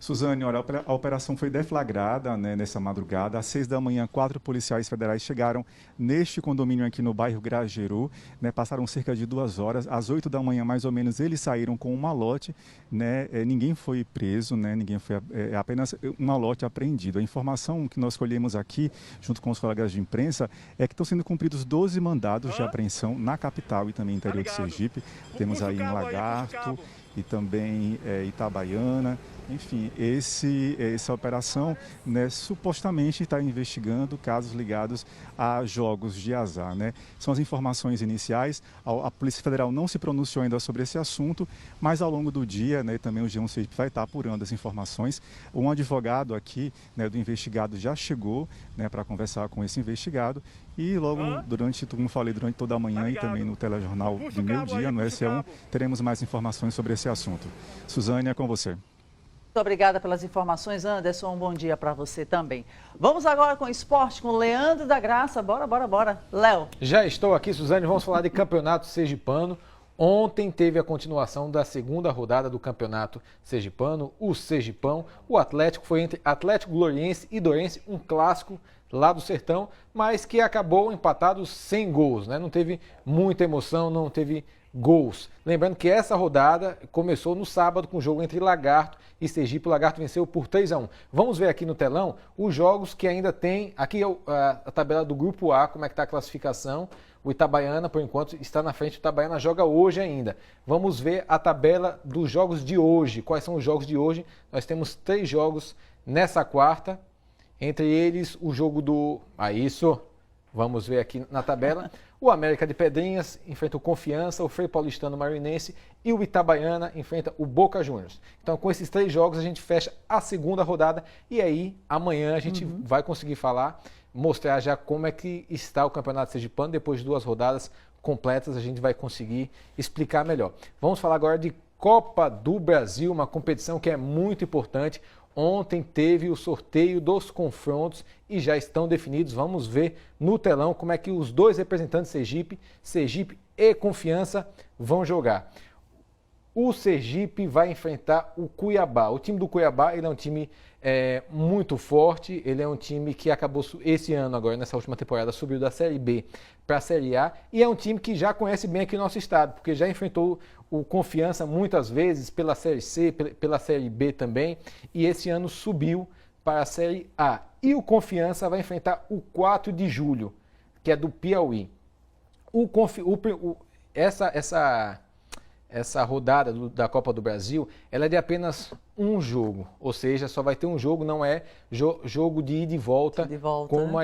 Suzane, olha, a operação foi deflagrada, né, nessa madrugada. Às 6 da manhã, 4 policiais federais chegaram neste condomínio aqui no bairro Grajaú, né, passaram cerca de 2 horas. Às 8 da manhã, mais ou menos, eles saíram com um malote, né, ninguém foi preso, né, apenas um malote apreendido. A informação que nós colhemos aqui, junto com os colegas de imprensa, é que estão sendo cumpridos 12 mandados de apreensão na capital e também no interior de Sergipe. Temos aí em Lagarto e também Itabaiana. Enfim, essa operação, né, supostamente está investigando casos ligados a jogos de azar, né? São as informações iniciais. A Polícia Federal não se pronunciou ainda sobre esse assunto, mas ao longo do dia, né, também o G1 Sergipe vai estar apurando as informações. Um advogado aqui, né, do investigado já chegou, né, para conversar com esse investigado e logo durante toda a manhã e também no telejornal do meio-dia, no SE1, teremos mais informações sobre esse assunto. Suzane, é com você. Muito obrigada pelas informações, Anderson. Um bom dia para você também. Vamos agora com o esporte, com o Leandro da Graça. Bora. Léo. Já estou aqui, Suzane. Vamos falar de campeonato sergipano. Ontem teve a continuação da segunda rodada do campeonato sergipano, o Sergipão. O Atlético foi entre Atlético Gloriense e Dourense, um clássico lá do Sertão, mas que acabou empatado sem gols, né? Não teve muita emoção, não teve gols. Lembrando que essa rodada começou no sábado com o jogo entre Lagarto e Sergipe. O Lagarto venceu por 3-1. Vamos ver aqui no telão os jogos que ainda tem. Aqui é a tabela do Grupo A, como é que está a classificação. O Itabaiana, por enquanto, está na frente. O Itabaiana joga hoje ainda. Vamos ver a tabela dos jogos de hoje. Quais são os jogos de hoje? Nós temos 3 jogos nessa quarta. Entre eles, o jogo do... Vamos ver aqui na tabela. O América de Pedrinhas enfrenta o Confiança, o Frei Paulistano Marinense e o Itabaiana enfrenta o Boca Juniors. Então, com esses 3 jogos, a gente fecha a segunda rodada e aí, amanhã, a gente vai conseguir mostrar já como é que está o Campeonato Sergipano. Depois de 2 rodadas completas, a gente vai conseguir explicar melhor. Vamos falar agora de Copa do Brasil, uma competição que é muito importante. Ontem teve o sorteio dos confrontos e já estão definidos. Vamos ver no telão como é que os 2 representantes Sergipe e Confiança, vão jogar. O Sergipe vai enfrentar o Cuiabá. O time do Cuiabá, ele é um time muito forte, ele é um time que acabou esse ano, agora nessa última temporada, subiu da Série B para a Série A e é um time que já conhece bem aqui o nosso estado, porque já enfrentou o Confiança muitas vezes pela Série C, pela Série B também, e esse ano subiu para a Série A. E o Confiança vai enfrentar o 4 de julho, que é do Piauí. Essa rodada da Copa do Brasil, ela é de apenas um jogo, ou seja, só vai ter um jogo, não é jogo de ida e volta, como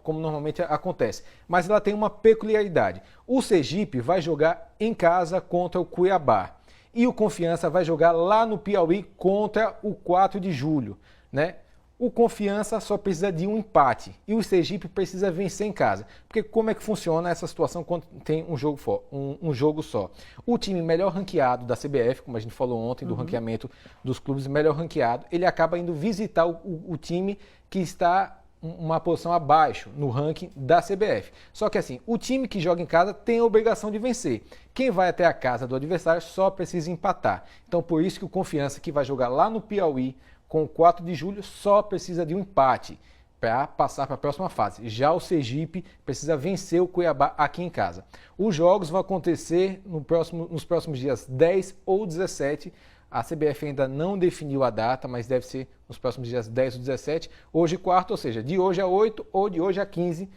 como normalmente acontece. Mas ela tem uma peculiaridade. O Sergipe vai jogar em casa contra o Cuiabá e o Confiança vai jogar lá no Piauí contra o 4 de julho, né? O Confiança só precisa de um empate e o Sergipe precisa vencer em casa. Porque como é que funciona essa situação quando tem um jogo só? O time melhor ranqueado da CBF, como a gente falou ontem, do ranqueamento dos clubes melhor ranqueado, ele acaba indo visitar o time que está uma posição abaixo no ranking da CBF. Só que assim, o time que joga em casa tem a obrigação de vencer. Quem vai até a casa do adversário só precisa empatar. Então por isso que o Confiança, que vai jogar lá no Piauí, com o 4 de julho, só precisa de um empate para passar para a próxima fase. Já o Sergipe precisa vencer o Cuiabá aqui em casa. Os jogos vão acontecer nos próximos dias 10 ou 17. A CBF ainda não definiu a data, mas deve ser nos próximos dias 10 ou 17. Hoje, quarto, ou seja, de hoje a 8 ou de hoje a 15,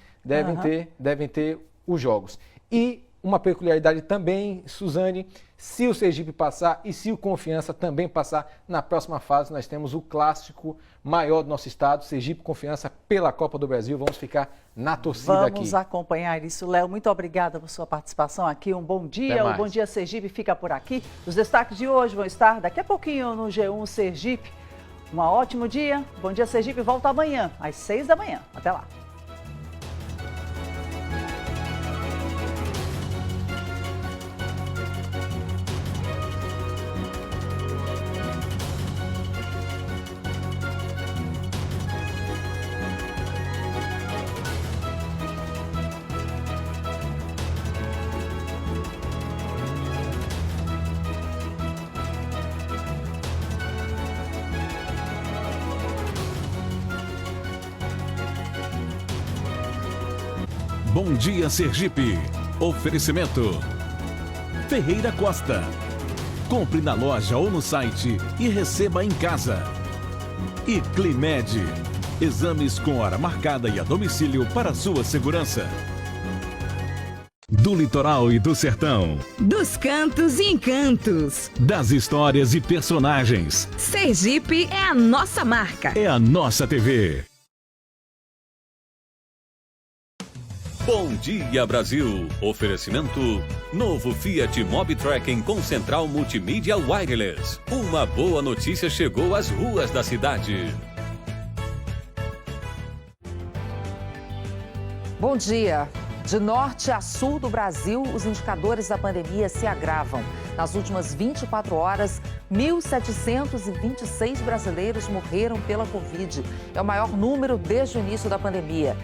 devem ter os jogos. E uma peculiaridade também, Suzane, se o Sergipe passar e se o Confiança também passar, na próxima fase nós temos o clássico maior do nosso estado, Sergipe Confiança pela Copa do Brasil. Vamos ficar na torcida aqui. Vamos acompanhar isso, Léo. Muito obrigada por sua participação aqui. Um bom dia. O Bom Dia Sergipe fica por aqui. Os destaques de hoje vão estar daqui a pouquinho no G1 Sergipe. Um ótimo dia. Bom Dia Sergipe volta amanhã, às 6 da manhã. Até lá. Bom Dia Sergipe. Oferecimento Ferreira Costa. Compre na loja ou no site e receba em casa. E Climed. Exames com hora marcada e a domicílio para sua segurança. Do litoral e do sertão. Dos cantos e encantos. Das histórias e personagens. Sergipe é a nossa marca. É a nossa TV. Bom Dia Brasil. Oferecimento novo Fiat Mobi Tracking com central multimídia wireless. Uma boa notícia chegou às ruas da cidade. Bom dia. De norte a sul do Brasil, os indicadores da pandemia se agravam. Nas últimas 24 horas, 1.726 brasileiros morreram pela Covid. É o maior número desde o início da pandemia.